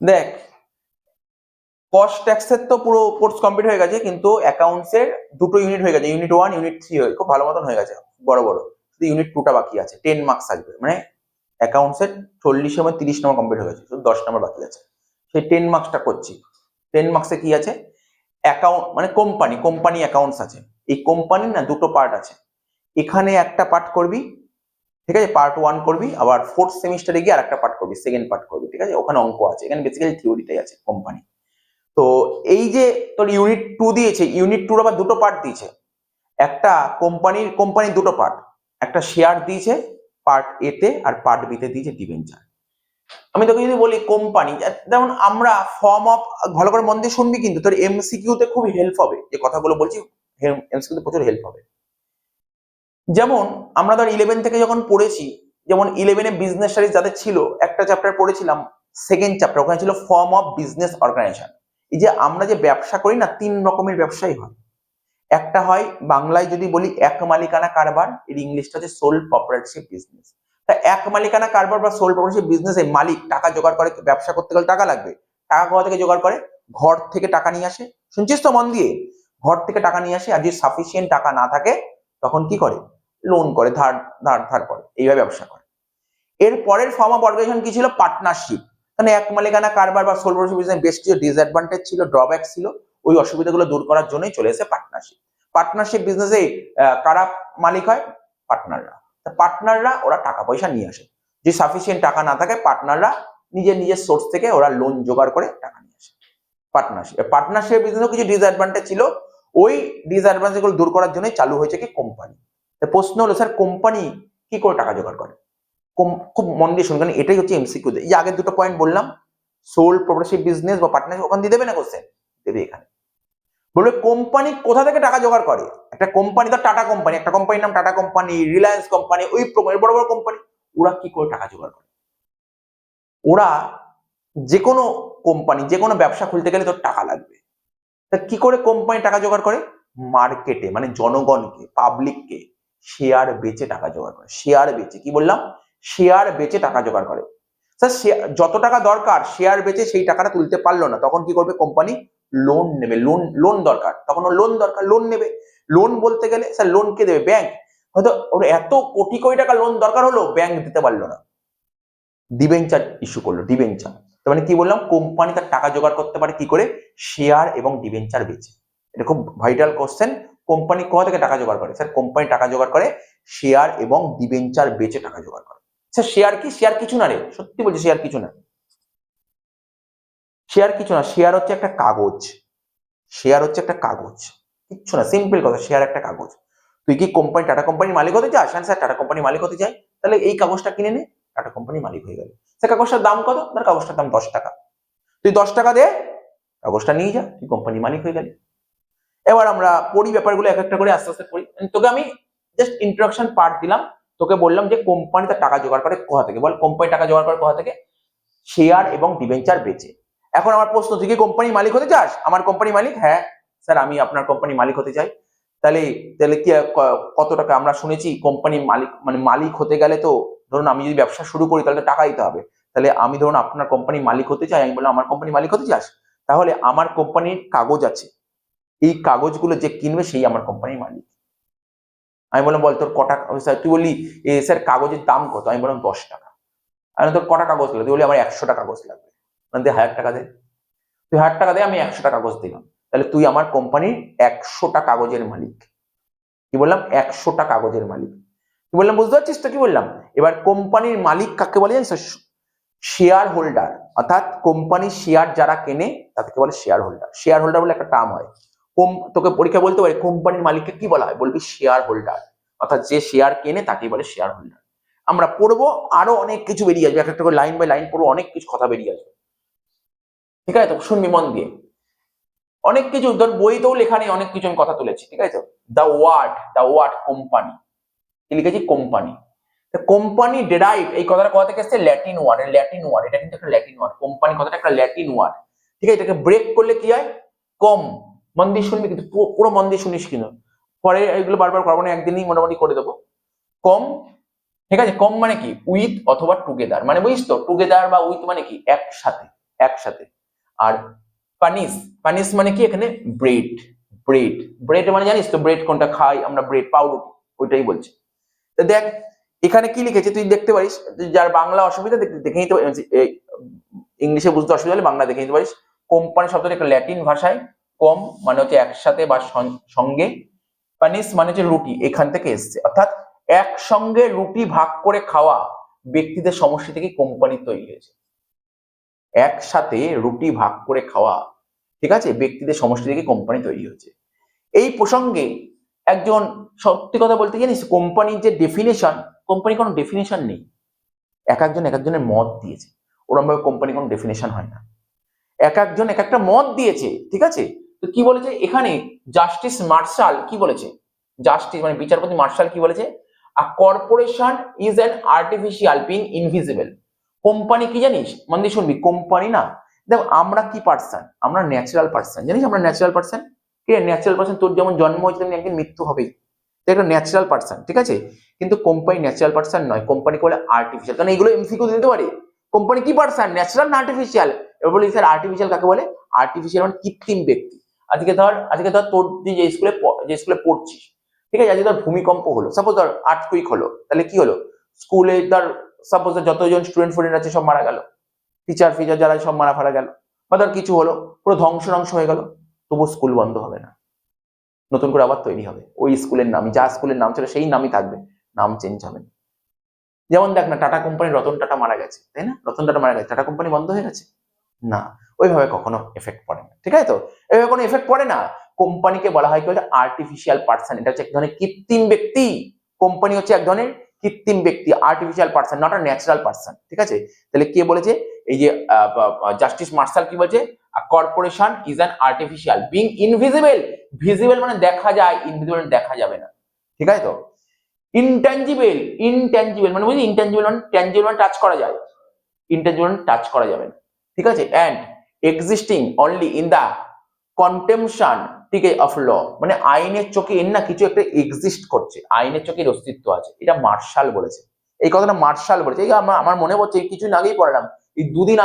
দেখ, কস্ট ট্যাক্সের তো পুরো কোর্স কমপ্লিট হয়ে গেছে, কিন্তু অ্যাকাউন্টস এর দুটো ইউনিট হয়ে গেছে, ইউনিট 1 ইউনিট 3 হয়ে খুব ভালো মতন হয়ে গেছে, বড় বড়। শুধু ইউনিট 2টা বাকি আছে, 10 মার্কস আসবে, মানে অ্যাকাউন্টস এর 40 এবং 30 নম্বর কমপ্লিট হয়ে গেছে, শুধু 10 নম্বর বাকি আছে। সেই 10 মার্কসটা করছি। 10 মার্কসে কি আছে? অ্যাকাউন্ট মানে কোম্পানি অ্যাকাউন্টস আছে। এই কোম্পানির না দুটো পার্ট আছে, এখানে একটা পার্ট করবি, ঠিক আছে, পার্ট 1 করবি, আবার 4th সেমিস্টারে গিয়ে আরেকটা পার্ট করবি, সেকেন্ড পার্ট করবি, ঠিক আছে। ওখানে অঙ্ক আছে, এখানে বেসিক্যালি থিওরিটাই আছে কোম্পানি। তো এই যে তোর ইউনিট 2 দিয়েছে, ইউনিট 2 আবার দুটো পার্ট দিয়েছে। একটা কোম্পানির দুটো পার্ট, একটা শেয়ার দিয়েছে পার্ট এ তে, আর পার্ট বি তে দিয়েছে ডিবেঞ্চার। আমি তোকে যদি বলি কোম্পানি, যেমন আমরা ফর্ম অফ, ভালো করে মন দিয়ে শুনবি কিন্তু, তোর এমসিকিউ তে খুব হেল্প হবে যে কথাগুলো বলছি, এমসিকিউ তে প্রচুর হেল্প হবে। যেমন আমরা ধর 11 থেকে যখন পড়েছি, যেমন 11-এ বিজনেস স্টাডিজ যাদের ছিল, একটা চ্যাপ্টার পড়েছিলাম, সেকেন্ড চ্যাপ্টার, ওখানে ছিল ফর্ম অফ বিজনেস অর্গানাইজেশন। এই যে আমরা যে ব্যবসা করি না, 3 রকমের ব্যবসাই হয়। একটা হয় বাংলায় যদি বলি এক মালিকানা কারবার, এর ইংলিশটা হচ্ছে সোল প্রপারেটরশিপ বিজনেস। তা এক মালিকানা কারবার বা সোল প্রপারেটরশিপ বিজনেসে মালিক টাকা জোগাড় করে, ব্যবসা করতে গেলে টাকা লাগবে। টাকা কোথা থেকে জোগাড় করে? ঘর থেকে টাকা নিয়ে আসে, শুনছিস তো মন দিয়ে, ঘর থেকে টাকা নিয়ে আসে। আর যদি সাফিসিয়েন্ট টাকা না থাকে তখন কি করে? লোন করে, ধার ধার ধার করে, এইভাবে ব্যবসা করে। এর পরের ফর্ম অফ অর্গানাইজেশন কি ছিল? পার্টনারশিপ। মানে এক মালিকানা কারবার বা সোল প্রপারেটরশিপ বিজনেস বেশ কিছু ডিসঅ্যাডভান্টেজ ছিল, ড্রব্যাক ছিল, ওই অসুবিধাগুলো দূর করার জন্যই চলে এসে পার্টনারশিপ। পার্টনারশিপ বিজনেসে কারা মালিক হয়? পার্টনাররা। পার্টনাররা ওরা টাকা পয়সা নিয়ে আসে, যে সাফিসিয়েন্ট টাকা না থাকে পার্টনাররা নিজের সোর্স থেকে ওরা লোন জোগাড় করে টাকা নিয়ে আসে। পার্টনারশিপ বিজনেসও কিছু ডিসঅ্যাডভান্টেজ ছিল, ওই ডিসঅ্যাডভান্টেজ গুলো দূর করার জন্যই চালু হয়েছে কি কোম্পানি। প্রশ্ন হলো, স্যার কোম্পানি কি করে টাকা জোগাড় করে? খুব মন দিয়ে শুনবেন, এটাই হচ্ছে এমসিকিউ। এই আগের দুটো পয়েন্ট বললাম, সোল প্রপারেটরশিপ বিজনেস বা পার্টনারশিপ, ওখান দিয়ে দেবে না কোশ্চেন, দেবে এখানে। বলবে কোম্পানি কোথা থেকে টাকা জোগাড় করে। একটা কোম্পানি, তো টাটা কোম্পানি, একটা কোম্পানির নাম টাটা কোম্পানি, রিলায়েন্স কোম্পানি, ওই বড় বড় কোম্পানি, ওরা কি করে টাকা জোগাড় করে? ওরা যে কোনো কোম্পানি, যে কোনো ব্যবসা খুলতে গেলে তোর টাকা লাগবে। তা কি করে কোম্পানি টাকা জোগাড় করে? মার্কেটে, মানে জনগণকে, পাবলিককে শেয়ার বেচে টাকা জোগাড় করে। শেয়ার বেচে, কি বললাম? শেয়ার বেচে টাকা জোগাড় করে। স্যার যত টাকা দরকার শেয়ার বেচে সেই টাকাটা তুলতে পারলো না, তখন কি করবে কোম্পানি? লোন নেবে। লোন দরকার, তখন লোন দরকার, লোন নেবে। লোন বলতে গেলে স্যার লোন কে দেবে? ব্যাংক। হয়তো ওর এত কোটি কোটি টাকা লোন দরকার হলো, ব্যাংক দিতে পারলো না, ডিবেঞ্চার ইস্যু করলো, ডিবেঞ্চার। তার মানে কি বললাম? কোম্পানি তার টাকা জোগাড় করতে পারে কি করে? শেয়ার এবং ডিবেঞ্চার বেচে। এটা খুব ভাইটাল কোশ্চেন। কোম্পানি কোথা থেকে টাকা জোগাড় করে? স্যার কোম্পানি টাকা জোগাড় করে শেয়ার এবং ডিবেঞ্চার বেচে টাকা জোগাড় করে। স্যার শেয়ার কি? শেয়ার কিছু না রে, সত্যি বলছি, শেয়ার কিছু না। শেয়ার কিছু না, শেয়ার হচ্ছে একটা কাগজ। শেয়ার হচ্ছে একটা কাগজ, কিচ্ছু না, সিম্পল কথা, শেয়ার একটা কাগজ। তুই কি কোম্পানি, টাটা কোম্পানির মালিক হতে চাস? স্যার টাটা কোম্পানির মালিক হতে চাই, তাহলে এই কাগজটা কিনে নে, টাটা কোম্পানির মালিক হয়ে গেল। স্যার কাগজটার দাম কত? ধর কাগজটার দাম 10 টাকা, তুই 10 টাকা দে, কাগজটা নিয়ে যা, তুই কোম্পানির মালিক হয়ে গেলি। এবার আমরা পড়ি ব্যাপারগুলো এক একটা করে, আস্তে আস্তে পড়ি। তোকে আমি জাস্ট ইন্ট্রোডাকশন পার্ট দিলাম, তোকে বললাম যে কোম্পানি তার টাকা জোগাড় করে কোথা থেকে। বল, কোম্পানি টাকা জোগাড় করে কোথা থেকে? শেয়ার এবং ডিবেঞ্চার বেচে। এখন আমার প্রশ্ন, তুই কি কোম্পানির মালিক হতে চাস? আমার কোম্পানির মালিক, হ্যাঁ স্যার আমি আপনার কোম্পানির মালিক হতে চাই। তাহলে তাহলে কি কত টাকা? আমরা শুনেছি কোম্পানির মালিক, মানে মালিক হতে গেলে তো, ধরুন আমি যদি ব্যবসা শুরু করি তাহলে তো টাকা দিতে হবে। তাহলে আমি ধরুন আপনার কোম্পানির মালিক হতে চাই, আমি বললাম আমার কোম্পানির মালিক হতে চাস, তাহলে আমার কোম্পানির কাগজ আছে, এই কাগজগুলো যে কিনবে সেই আমার কোম্পানির মালিক। আমি বললাম বল তোর কটা, স্যার তুই বললি স্যার কাগজের দাম কত? আমি বললাম 10 টাকা। আমি তোর কটা কাগজ লাগবে? তুই বলি আমার 100টা কাগজ লাগবে। মানে 1000 টাকা দে, তুই 1000 টাকা দে, আমি 100টা কাগজ দিলাম, তাহলে তুই আমার কোম্পানির 100টা কাগজের মালিক। কি বললাম? 100টা কাগজের মালিক। কি বললাম বুঝতে পারছিস তো কি বললাম? এবার কোম্পানির মালিক কাকে বলে জানিস? শেয়ার হোল্ডার, অর্থাৎ কোম্পানির শেয়ার যারা কেনে তাদেরকে বলে শেয়ার হোল্ডার। শেয়ার হোল্ডার বলে একটা টার্ম হয়। তোকে পরীক্ষা বলতে পারে কোম্পানির মালিককে কি বলা হয়, বলবি শেয়ার হোল্ডার, অর্থাৎ যে শেয়ার কেনে তাকেই বলে শেয়ার হোল্ডার। আমরা পড়বো, আরো অনেক কিছু বেরিয়ে আসবে, এক একটা করে লাইন বাই লাইন পড়বো, অনেক কিছু কথা বেরিয়ে আসবে, ঠিক আছে তো? শুনবি মন দিয়ে। অনেক কিছু ধর বইতেও লেখা নেই, অনেক কিছু আমি কথা তুলেছি, ঠিক আছে। দ্য ওয়ার্ড কোম্পানি, কি লিখেছি? কোম্পানি। কোম্পানি ডেরাইভ, এই কথাটা কোথা থেকে এসেছে? Latin word. এটা কিন্তু একটা ল্যাটিন ওয়ার্ড, কোম্পানি কথাটা একটা ল্যাটিন ওয়ার্ড, ঠিক আছে। এটাকে ব্রেক করলে কি হয়? কম। মন দিয়ে শুনবি কিন্তু, পুরো মন দিয়ে শুনিস কিনা, পরে এগুলো বারবার করবো না, একদিনই মোটামুটি করে দেবো। কম, ঠিক আছে। কম মানে কি? উইথ অথবা টুগেদার, মানে বুঝিস তো? টুগেদার বা উইথ মানে কি? একসাথে, একসাথে। আর পানিশ, পানিশ মানে কি এখানে ব্রেড, ব্রেড, ব্রেড মানে জানিস তো ব্রেড কোনটা খাই আমরা, ব্রেড পাউরুটি, ওইটাই বলছে। তো দেখ এখানে কি লিখেছে তুই দেখতে পারিস, যার বাংলা অসুবিধা দেখে নিতে পারিস, ইংলিশে বুঝতে অসুবিধা হলে বাংলা দেখে নিতে পারিস। কোম্পানি শব্দটা একটা ল্যাটিন ভাষায়, কম মানে হচ্ছে একসাথে বা সঙ্গে, পানিশ মানে হচ্ছে রুটি, এখান থেকে এসছে, অর্থাৎ একসঙ্গে রুটি ভাগ করে খাওয়া ব্যক্তিদের সমষ্টি থেকে কোম্পানি তৈরি হয়েছে। একসাথে রুটি ভাগ করে খাওয়া, ঠিক আছে, ব্যক্তিদের সমষ্টি থেকে কোম্পানি তৈরি হয়েছে। এই প্রসঙ্গে একজন, সত্যি কথা বলতে জানিস কোম্পানির যে ডেফিনেশন, কোম্পানি কোনো ডেফিনেশন নেই, এক একজনের মত দিয়েছে, ওরকম ভাবে কোম্পানি কোনো ডেফিনেশন হয় না, এক একজন এক একটা মত দিয়েছে, ঠিক আছে। তো কি বলেছে এখানে জাস্টিস মার্শাল কি বলেছে, জাস্টিস মানে বিচারপতি মার্শাল কি বলেছে, a corporation is an artificial being invisible. Company কি জানিস, মন দিয়ে শুনবি, কোম্পানি না, দেখ আমরা কি পার্সন, আমরা ন্যাচারাল পার্সন, জানিস আমরা ন্যাচারাল পার্সন, কে ন্যাচারাল পার্সন, তোর যেমন জন্ম হয়েছে তেমনি একদিন মৃত্যু হবেই, একটা ন্যাচারাল পার্সন, ঠিক আছে। কিন্তু কোম্পানি ন্যাচারাল পার্সন নয়, কোম্পানি বলে আর্টিফিশিয়াল, কারণ এগুলো এমসিকিউ দিতে পারে, কোম্পানি কি পার্সন, ন্যাচারাল না আর্টিফিশিয়াল। এবার বলি স্যার আর্টিফিশিয়াল কাকে বলে, আর্টিফিশিয়াল মানে কৃত্রিম ব্যক্তি। আজকে ধর তোর যে স্কুলে পড়ছিস, ঠিক আছে, আজকে ধর ভূমিকম্প হলো, সাপোজ ধর আর্থকুইক হলো, তাহলে কি হলো, স্কুলে ধর সাপোজ যতজন স্টুডেন্ট আছে সব মারা গেল, টিচার ফিচার যারা সব মারা ফারা গেল, বা ধর কিছু হলো পুরো ধ্বংস হয়ে গেল, তবু স্কুল বন্ধ হবে না, নতুন করে আবার তৈরি হবে, ওই স্কুলের নামই, যা স্কুলের নাম ছিল সেই নামই থাকবে, নাম চেঞ্জ হবে না। যেমন দেখ না, টাটা কোম্পানি, রতন টাটা মারা গেছে, তাই না, রতন টাটা মারা গেছে, টাটা কোম্পানি বন্ধ হয়ে গেছে না, ওইভাবে কখনো এফেক্ট পড়ে না, ঠিক আছে। তো এইভাবে কোনো এফেক্ট পড়ে না। কোম্পানিকে বলা হয় কি বলে আর্টিফিশিয়াল পার্সন, এটা হচ্ছে এক ধরনের কৃত্রিম ব্যক্তি, কোম্পানি হচ্ছে এক ধরনের কৃত্রিম ব্যক্তি, artificial person, not a natural person, ঠিক আছে। তাহলে কে বলেছে, এই যে জাস্টিস মার্শাল কি বলছে, corporation is an artificial being invisible, visible মানে দেখা যায়, ইনভিজিবল মানে দেখা যাবে না, ঠিক আছে। তো ইনট্যাঞ্জিবল, ইনট্যাঞ্জিবল মানে বুঝলি, ইনট্যাঞ্জিবল মানে ট্যাঞ্জিবল মানে টাচ করা যায়, ইনট্যাঞ্জিবল টাচ করা যাবে না, ঠিক আছে। And existing only in the contemplation, ঠিক আছে, অফ ল, মানে আইনের চোখে এর না কিছু একটা এক্সিস্ট করছে, আইনের চোখে এর অস্তিত্ব আছে, এটা মার্শাল বলেছে, এই কথাটা মার্শাল বলেছে। এই আমার মনে পড়ছে কিছুদিন আগেই পড়ালাম, এই দুদিন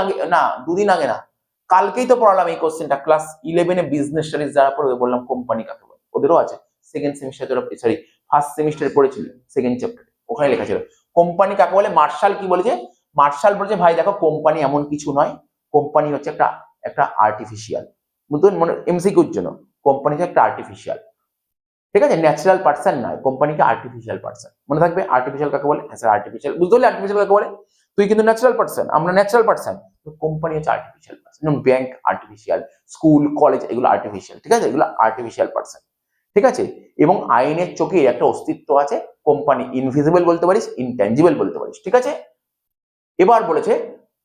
আগে না, কালকেই তো পড়ালাম এই কোশ্চেনটা, ক্লাস 11-এ বিজনেস স্টাডিজ যারা পড়বে, বললাম কোম্পানি কাকে বলে, ওদেরও আছে সেকেন্ড সেমিস্টার, সরি ফার্স্ট সেমিস্টারে পড়েছিল সেকেন্ড চ্যাপ্টারে, ওখানে লেখা ছিল কোম্পানি কাকে বলে। মার্শাল কি বলেছে, মার্শাল বলেছে ভাই দেখো কোম্পানি এমন কিছু নয়, কোম্পানি হচ্ছে একটা আর্টিফিশিয়াল, বুঝলেন, মনে এমসিকিউর জন্য, কোম্পানি হচ্ছে একটা আর্টিফিশিয়াল, ঠিক আছে, ন্যাচারাল পার্সন নয়, কোম্পানিকে আর্টিফিশিয়াল পার্সন, মনে থাকবে। আর্টিফিশিয়াল কাকে বলে, হ্যাঁ স্যার আর্টিফিশিয়াল, বুঝতে পারলে আর্টিফিশিয়াল কাকে বলে, তুই কিন্তু ন্যাচারাল পার্সন, আমরা ন্যাচারাল পার্সন, তো কোম্পানি হচ্ছে আর্টিফিশিয়াল পার্সন, যেমন ব্যাংক আর্টিফিশিয়াল, স্কুল কলেজ এগুলো আর্টিফিশিয়াল, ঠিক আছে, এগুলো আর্টিফিশিয়াল পার্সন, ঠিক আছে। এবং আইনের চোখে একটা অস্তিত্ব আছে, কোম্পানি ইনভিজিবল বলতে পারিস, ইনট্যাঞ্জিবল বলতে পারিস, ঠিক আছে। এবার বলেছে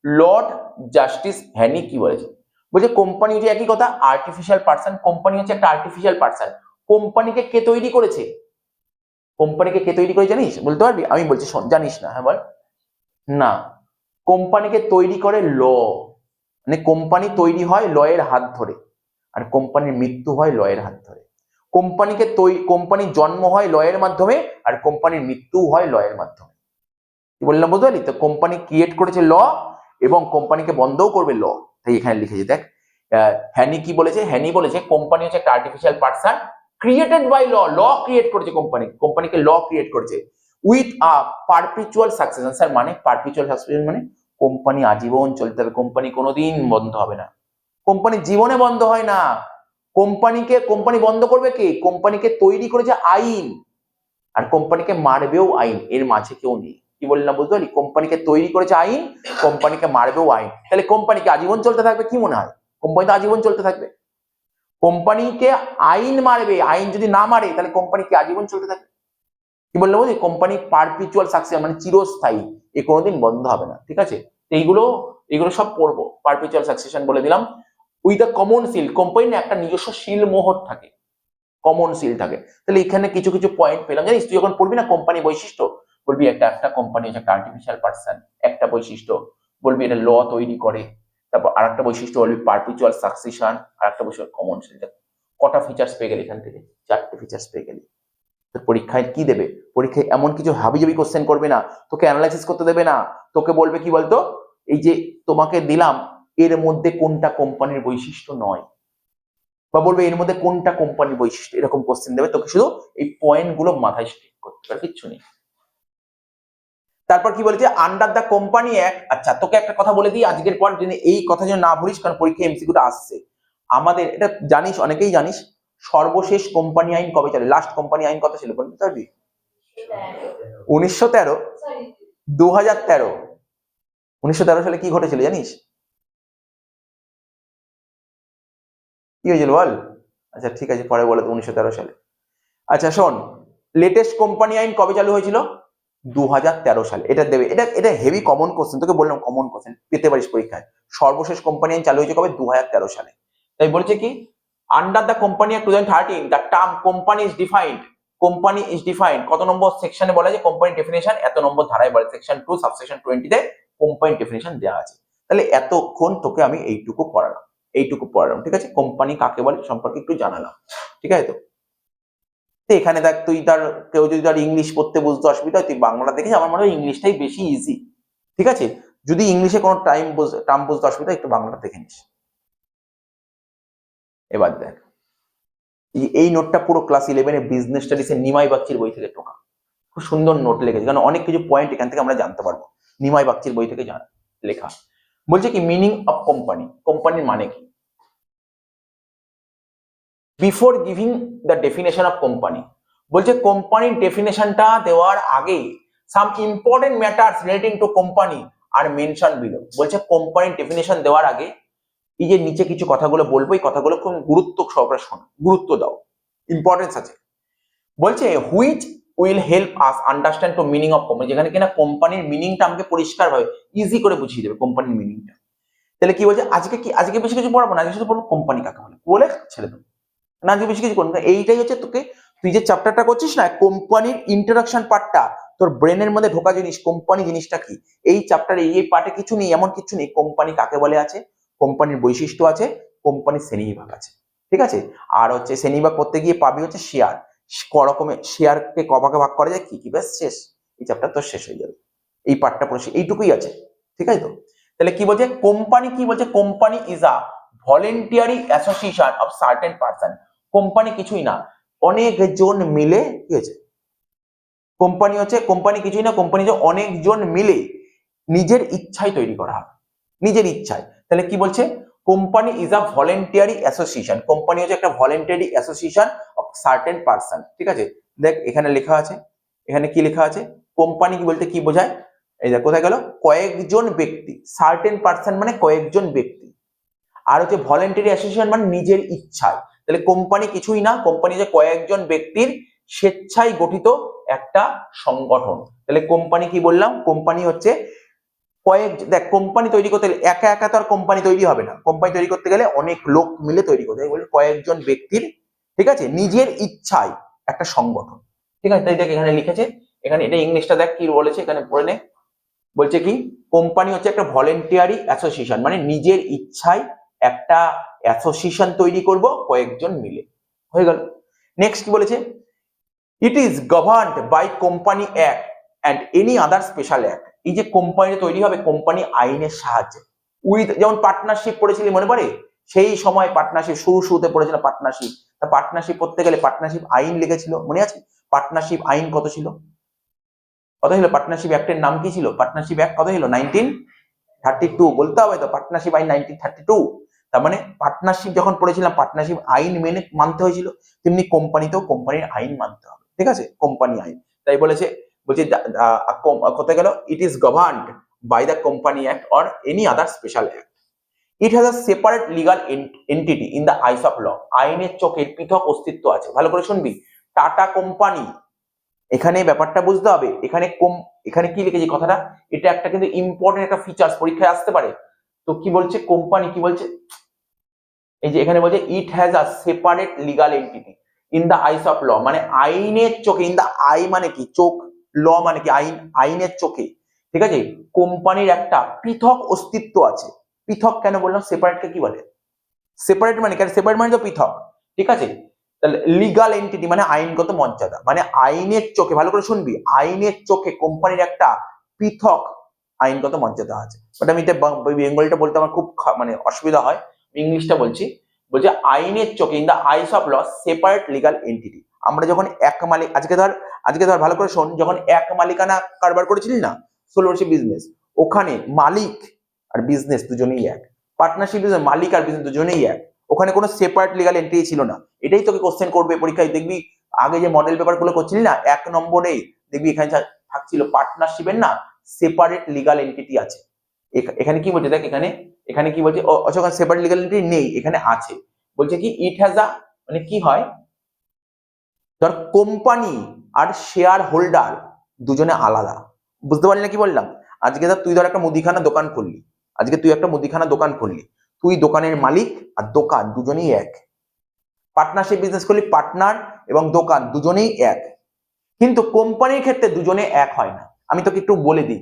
লর্ড জাস্টিস হ্যানি কি বলেছে, বলছে কোম্পানি হচ্ছে একই কথা, আর্টিফিশিয়াল পার্সন, কোম্পানি হচ্ছে একটা আর্টিফিশিয়াল পার্সন। কোম্পানিকে কে তৈরি করেছে, কোম্পানিকে কে তৈরি করে জানিস, বলতে পারবি, আমি বলছি শোন, জানিস না, হ্যাঁ বল, না, কোম্পানিকে তৈরি করে ল, মানে কোম্পানি তৈরি হয় ল এর হাত ধরে, আর কোম্পানির মৃত্যু হয় ল এর হাত ধরে। কোম্পানির জন্ম হয় ল এর মাধ্যমে, আর কোম্পানির মৃত্যু হয় ল এর মাধ্যমে, কি বললাম বুঝতে পারলি, তো কোম্পানি ক্রিয়েট করেছে ল, এবং কোম্পানিকে বন্ধও করবে ল, তাই এখানে লিখেছে দেখ। হ্যানি কি বলেছে, হ্যানি বলেছে কোম্পানি হচ্ছে একটা artificial person created by law, law create করেছে কোম্পানিকে ল ক্রিয়েট করেছে with a perpetual succession. Sir মানে পারপিচুয়াল সাকসেশন মানে কোম্পানি আজীবন চলতে হবে, কোম্পানি কোনোদিন বন্ধ হবে না, কোম্পানি জীবনে বন্ধ হয় না, কোম্পানি বন্ধ করবে কে, কোম্পানিকে তৈরি করেছে আইন, আর কোম্পানিকে মারবেও আইন, এর মাঝে কেউ নেই, কি বললাম বুঝতে পারলি, কোম্পানিকে তৈরি করেছে আইন, কোম্পানিকে মারবেও আইন, তাহলে কোম্পানিকে আজীবন চলতে থাকবে, কি মনে হয়, কোম্পানি তো আজীবন চলতে থাকবে, কোম্পানিকে আইন মারবে, আইন যদি না মারে তাহলে কোম্পানিকে আজীবন চলতে থাকবে, কি বললাম বুঝলি, কোম্পানি পারপিচুয়াল সাকসেস মানে চিরস্থায়ী, এ কোনোদিন বন্ধ হবে না, ঠিক আছে। এইগুলো সব পড়বো, পারপিচুয়াল সাকসেশন বলে দিলাম। উইথ আ কমন সিল, কোম্পানির একটা নিজস্ব সিল মোহর থাকে, কমন সিল থাকে, তাহলে এখানে কিছু কিছু পয়েন্ট পেলাম, জানিস তুই যখন পড়বি না কোম্পানি বৈশিষ্ট্য, বলবি একটা কোম্পানি হচ্ছে একটা আর্টিফিশিয়াল পার্সন, একটা বৈশিষ্ট্য বলবি এটা ল তৈরি করে, তারপর আরেকটা বৈশিষ্ট্য বলবি পারপিচুয়াল সাকসেশন, আরেকটা বৈশিষ্ট্য কমন সিল। কটা ফিচার্স পেয়ে গেলি এখান থেকে, 4টে ফিচার্স পেয়ে গেলি। তোর পরীক্ষায় কি দেবে, পরীক্ষায় এমন কিছু হাবিজাবি কোশ্চেন করবে না, তোকে অ্যানালাইসিস করতে দেবে না, তোকে বলবে কি বলতো, এই যে তোমাকে দিলাম এর মধ্যে কোনটা কোম্পানির বৈশিষ্ট্য নয়, বা বলবে এর মধ্যে কোনটা কোম্পানির বৈশিষ্ট্য, এরকম কোশ্চেন দেবে। তোকে শুধু এই পয়েন্ট গুলো মাথায় স্টিক করতে হবে, কিচ্ছু নেই। তারপর কি বলেছে, আন্ডার দ্য কোম্পানি অ্যাক্ট। আচ্ছা, তোকে একটা কথা বলে দিই আজকের পর, যিনি এই কথা যেন না ভুলিস, কারণ পরীক্ষায় এমসিকিউটা আসছে। আমাদের এটা জানিস, অনেকেই জানিস, সর্বশেষ কোম্পানি আইন কবে চালু, লাস্ট কোম্পানি আইন কত ছিল বলতে পারবি? 1913, 2013। 1913 সালে কি ঘটেছিল জানিস? কি হয়েছিল বল? আচ্ছা ঠিক আছে, পরে বলে 1913 সালে। আচ্ছা শোন, লেটেস্ট কোম্পানি আইন কবে চালু হয়েছিল? 2013 সালে। এটা দেবে, এটা হেভি কমন কোশ্চেন, তোকে বললাম কমন কোশ্চেন পেতে পারিস পরীক্ষায়। সর্বশেষ কোম্পানি আইন চালু হয়েছে কবে? 2013 সালে। তাই বলছে কি, under the company act 2013 the term company is defined. Company is defined কত নম্বর সেকশনে বলা আছে কোম্পানি ডেফিনেশন? এত নম্বর ধারায় বলে, সেকশন 2 সাবসেকশন 20 তে কোম্পানি ডেফিনেশন দেওয়া আছে। তাহলে এতক্ষণ তোকে আমি এইটুকু পড়ালাম, ঠিক আছে? কোম্পানি কাকে বলে সম্পর্কে একটু জানালাম, ঠিক আছে? তো এখানে দেখ, তুই তার কেউ যদি তার ইংলিশ পড়তে বুঝতে অসুবিধা হয়, তুই বাংলা দেখিস। আমার মনে হয় ইংলিশটাই বেশি ইজি, ঠিক আছে? যদি ইংলিশে কোনো টার্ম বুঝতে অসুবিধা, একটু বাংলাটা দেখে নিস। এবার দেখ, এই নোটটা পুরো ক্লাস 11 বিজনেস স্টাডিজ এর নিমাই বাগচির বই থেকে টোকা। খুব সুন্দর নোট লিখেছে, কারণ অনেক কিছু পয়েন্ট এখান থেকে আমরা জানতে পারবো, নিমাই বাগচির বই থেকে লেখা। বলছে কি, মিনিং অফ কোম্পানি, কোম্পানির মানে কি? Before giving the definition of company, বলছে কোম্পানির ডেফিনেশনটা দেওয়ার আগে some important matters relating to company are mention below. বলছে কোম্পানির ডেফিনেশন দেওয়ার আগে এই যে নিচে কিছু কথাগুলো বলবো, এই কথাগুলো খুব গুরুত্ব সহকারে শোনো, গুরুত্ব দাও, ইম্পর্টেন্স আছে। বলছে which will help us understand two meaning of company, যেখানে কিনা কোম্পানির মিনিংটা আমাকে পরিষ্কার ভাবে ইজি করে বুঝিয়ে দেবে কোম্পানির মিনিংটা। তাহলে কি বলছে, আজকে বেশি কিছু পড়াবো না, আজকে শুধু বলবো কোম্পানি কাকে বলে ছেড়ে দেবো না, আজকে বেশি কিছু করবো না। এইটাই হচ্ছে তোকে, তুই যে চ্যাপ্টারটা করছিস না, কোম্পানির ইন্ট্রোডাকশন পার্টটা তোর ব্রেনের মধ্যে ঢোকা জিনিস, কোম্পানি জিনিসটা কি। এই চ্যাপ্টারে এই পার্টে কিছু নেই, এমন কিছু নেই। কোম্পানি কাকে বলে আছে, কোম্পানির বৈশিষ্ট্য আছে, কোম্পানির শ্রেণীবিভাগ আছে, ঠিক আছে? আর হচ্ছে শ্রেণীবিভাগ করতে গিয়ে পাবি হচ্ছে শেয়ার, ক রকমের শেয়ারকে কভাগে ভাগ করা যায়, কি কি, ব্যাস শেষ। এই চ্যাপ্টার তোর শেষ হয়ে যাবে, এই পার্টটা পুরো এইটুকুই আছে, ঠিক আছে? তো তাহলে কি বলছে কোম্পানি, কি বলছে, company is a voluntary association of certain person. Company কিছুই না, অনেকজন মিলে, কি হয়েছে, কোম্পানি কিছুই না, কোম্পানি যে অনেকজন মিলে নিজের ইচ্ছায় তৈরি করা হয়, নিজের ইচ্ছায়। তাহলে কি বলছে, company is a voluntary association, company হচ্ছে একটা voluntary association of certain person, ঠিক আছে? দেখ এখানে লেখা আছে, এখানে কি লেখা আছে, কোম্পানি কি বলতে কি বোঝায়, এই দেখ কোথায় গেল, কয়েকজন ব্যক্তি, সার্টেন পারসন মানে কয়েকজন ব্যক্তি, আর হচ্ছে ভলেন্টারি অ্যাসোসিয়েশন মানে নিজের ইচ্ছায়। তাহলে কোম্পানি কিছুই না, কোম্পানি যে কয়েকজন ব্যক্তির স্বেচ্ছায় গঠিত একটা সংগঠন। তাহলে কোম্পানি কি বললাম, কোম্পানি হচ্ছে দেখ কোম্পানি তৈরি করতে গেলে একা একা তো আর কোম্পানি তৈরি হবে না, কোম্পানি তৈরি করতে গেলে অনেক লোক মিলে তৈরি করতে হবে, কয়েকজন ব্যক্তির, ঠিক আছে, নিজের ইচ্ছায় একটা সংগঠন, ঠিক আছে? তাই দেখ এখানে লিখেছে, এখানে এটা ইংলিশটা দেখ কি বলেছে, এখানে পড়ে নে। বলছে কি, কোম্পানি হচ্ছে একটা ভলেন্টিয়ারি অ্যাসোসিয়েশন, মানে নিজের ইচ্ছায় একটা অ্যাসোসিয়েশন তৈরি করব কয়েকজন মিলে, হয়ে গেল। নেক্সট কি বলেছে, it is governed by company act and any other special act. এই যে কোম্পানি তৈরি হবে কোম্পানি আইনের সাহায্যে, যেমন পার্টনারশিপ পড়েছিলি মনে পড়ে, সেই সময় পার্টনারশিপ শুরুতে পড়েছিল পার্টনারশিপ, তা পার্টনারশিপ পড়তে গেলে পার্টনারশিপ আইন লেগেছিল, মনে আছে? পার্টনারশিপ আইন কত ছিল, কত ছিল? পার্টনারশিপ অ্যাক্টের নাম কি ছিল? পার্টনারশিপ অ্যাক্ট কত ছিল? 1932 বলতে হবে তো, পার্টনারশিপ আইন 1932। তার মানে পার্টনারশিপ যখন পড়েছিলাম, পার্টনারশিপ আইন মেনে মানতে হয়েছিল, তেমনি কোম্পানিতেও কোম্পানির আইন মানতে হবে, ঠিক আছে? কোম্পানি আইন। তাই বলছে কোথায় গেল, it is governed by the company act or any other special act. It has a separate legal entity in the eyes of law. আইনের চোখের পৃথক অস্তিত্ব আছে। ভালো করে শুনবি, টাটা কোম্পানি, এখানে ব্যাপারটা বুঝতে হবে, এখানে কি লিখেছি কথাটা, এটা একটা কিন্তু ইম্পর্টেন্ট একটা ফিচার্স, পরীক্ষায় আসতে পারে। তো কি বলছে কোম্পানি, কি বলছে, এই যে এখানে বলছে it has a separate legal entity in the eyes of law, মানে আইনের চোখে, ইন দ্য আই মানে কি চোখ, ল মানে কি আইন, আইনের চোখে, ঠিক আছে, কোম্পানির একটা পৃথক অস্তিত্ব আছে। পৃথক কেন বললাম, সেপারেটকে কি বলে, সেপারেট মানে কেন, সেপারেট মানে তো পৃথক, ঠিক আছে? তাহলে লিগাল এন্টিটি মানে আইনগত মর্যাদা, মানে আইনের চোখে, ভালো করে শুনবি, আইনের চোখে কোম্পানির একটা পৃথক আইনগত মর্যাদা আছে। বাট আমি এটা বেঙ্গলিটা বলতে আমার খুব মানে অসুবিধা হয়, ইংলিশটা বলছি। বলছে আইনের চোখে in the eyes of law separate legal entity. আমরা যখন এক মালিক, আজকে ধর ভালো করে শোন, যখন এক মালিকানা কারবার করেছিলি না, ষোলোশি বিজনেস, ওখানে মালিক আর বিজনেস দুজনেই এক। পার্টনারশিপ বিজনেস মালিক আর বিজনেস দুজনেই এক, ওখানে কোনো সেপারেট লিগাল এন্টিটি ছিল না। এটাই তোকে কোশ্চেন করবে পরীক্ষায়, দেখবি আগে যে মডেল পেপার গুলো করছিলি না, 1 নম্বরে দেখবি এখানে থাকছিল পার্টনারশিপের না সেপারেট লিগাল এন্টিটি আছে। এখানে কি বলছে দেখ, এখানে কি বলছে, ওখানে সেপারেট লিগাল এন্টিটি নেই, এখানে আছে। বলছে কি ইট হ্যাজ আ, মানে কি হয়, ধর কোম্পানি আর শেয়ার হোল্ডার দুজনে আলাদা। বুঝতে পারলি না কি বললাম? আজকে ধর তুই একটা মুদিখানা দোকান খুললি, তুই দোকানের মালিক আর দোকান দুজনেই এক। পার্টনারশিপ বিজনেস করলি, পার্টনার এবং দোকান দুজনেই এক। কিন্তু কোম্পানির ক্ষেত্রে দুজনে এক হয় না। আমি তোকে একটু বলে দিই,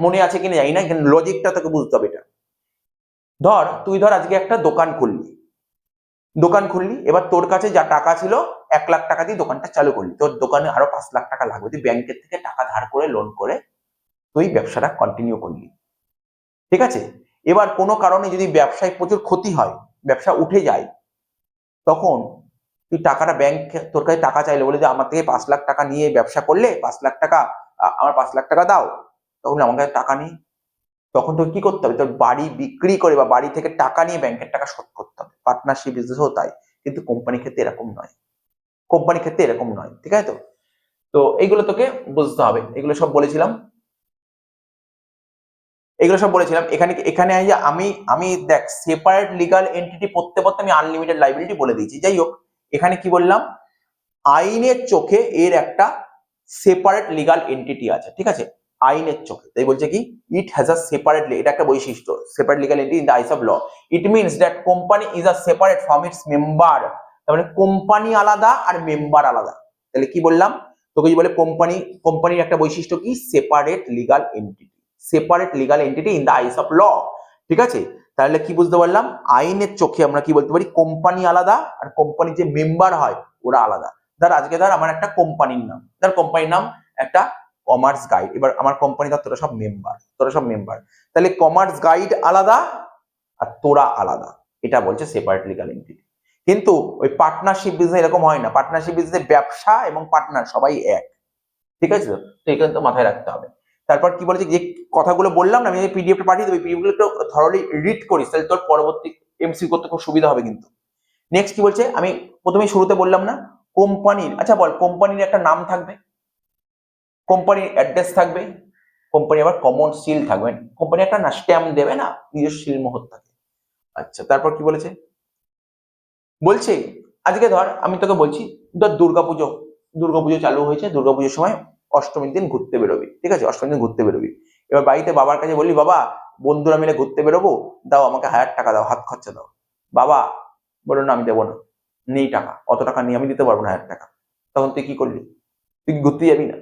মনে আছে কিনা জানি না, কিন্তু লজিকটা তোকে বুঝতে হবে। এটা তুই আজকে একটা দোকান খুললি, এবার তোর কাছে যা টাকা ছিল 1 লাখ টাকা দিয়ে দোকানটা চালু করলি, তোর দোকানে আরো 5 লাখ টাকা লাগবে, তুই ব্যাংকের থেকে টাকা ধার করে লোন করে তুই ব্যবসাটা কন্টিনিউ করলি, ঠিক আছে? এবার কোনো কারণে যদি ব্যবসায় প্রচুর ক্ষতি হয়, ব্যবসা উঠে যায়, তখন তুই টাকাটা ব্যাংক তোর কাছে টাকা চাইলে, বলে যে আমার থেকে 5 লাখ টাকা নিয়ে ব্যবসা করলে, 5 লাখ টাকা আমার 5 লাখ টাকা দাও, তখন আমার কাছে টাকা নেই, তখন তোর কি করতে হবে, তোর বাড়ি বিক্রি করে বা বাড়ি থেকে টাকা নিয়ে ব্যাংকের টাকা শোধ করতে হবে। পার্টনারশিপ বিজনেসও তাই, কিন্তু কোম্পানির ক্ষেত্রে এরকম নয়, ঠিক আছে? তো এইগুলো তোকে বুঝতে হবে, এগুলো সব বলেছিলাম। এখানে আমি দেখ সেপারেট লিগাল এন্টিটি পড়তে আমি আনলিমিটেড লাইবিলিটি বলে দিয়েছি। যাই হোক, এখানে কি বললাম, আইনের চোখে এর একটা সেপারেট লিগাল এন্টিটি আছে, ঠিক আছে? আইনের চোখে, তাই বলছে কি ইট হ্যাজ আ সেপারেট, এটা একটা বৈশিষ্ট্য, separate legal entity in the eyes of law. It means that company is a separate from its member. তার মানে কোম্পানি আলাদা আর মেম্বার আলাদা। তাহলে কি বললাম তোকে, যে বলে কোম্পানির একটা বৈশিষ্ট্য কি, separate legal entity in the eyes of law, ঠিক আছে? তাহলে কি বুঝতে পারলাম, আইনের চোখে আমরা কি বলতে পারি, কোম্পানি আলাদা আর কোম্পানির যে মেম্বার হয় ওরা আলাদা। আজকে আমার একটা কোম্পানির নাম একটা কমার্স গাইড, এবার আমার কোম্পানি তোরা সব মেম্বার, তাহলে কমার্স গাইড আলাদা আর তোরা আলাদা, এটা বলছে সেপারেট লিগাল এন্টিটি। কিন্তু ওই পার্টনারশিপ বিজনেস এরকম হয় না, পার্টনারশিপ বিজনেসে ব্যবসা এবং পার্টনার সবাই এক, ঠিক আছে? তো এখানে তো মাথায় রাখতে হবে। তারপর কি বলেছে, যে কথাগুলো বললাম না, আমি পিডিএফটা পাঠিয়ে দেবো, পিডিএফ গুলো একটু থরলি রিড করিস, তাহলে তোর পরবর্তী এমসিকিউ করতে খুব সুবিধা হবে। কিন্তু নেক্সট কি বলছে, আমি প্রথমেই শুরুতে বললাম না, কোম্পানির, আচ্ছা বল, কোম্পানির একটা নাম থাকবে, কোম্পানির অ্যাড্রেস থাকবে, কোম্পানি আবার কমন সিল থাকবে, কোম্পানি একটা না স্ট্যাম্প দেবে না, নিজস্ব সিল মোহর থাকে। আচ্ছা, তারপর কি বলেছে, আজকে আমি তোকে বলছি, দুর্গাপুজো চালু হয়েছে, দুর্গাপুজোর সময় অষ্টমীর দিন ঘুরতে বেরোবি, ঠিক আছে? অষ্টমীর দিন ঘুরতে বেরোবি, এবার বাড়িতে বাবার কাছে বললি, বাবা বন্ধুরা মিলে ঘুরতে বেরোবো, দাও আমাকে 1000 টাকা দাও, হাত খরচা দাও। বাবা বললো না, আমি দেবো না, নেই টাকা, অত টাকা নিয়ে আমি দিতে পারবো না 1000 টাকা। তখন তুই কি করলি, তুই ঘুরতে যাবি না?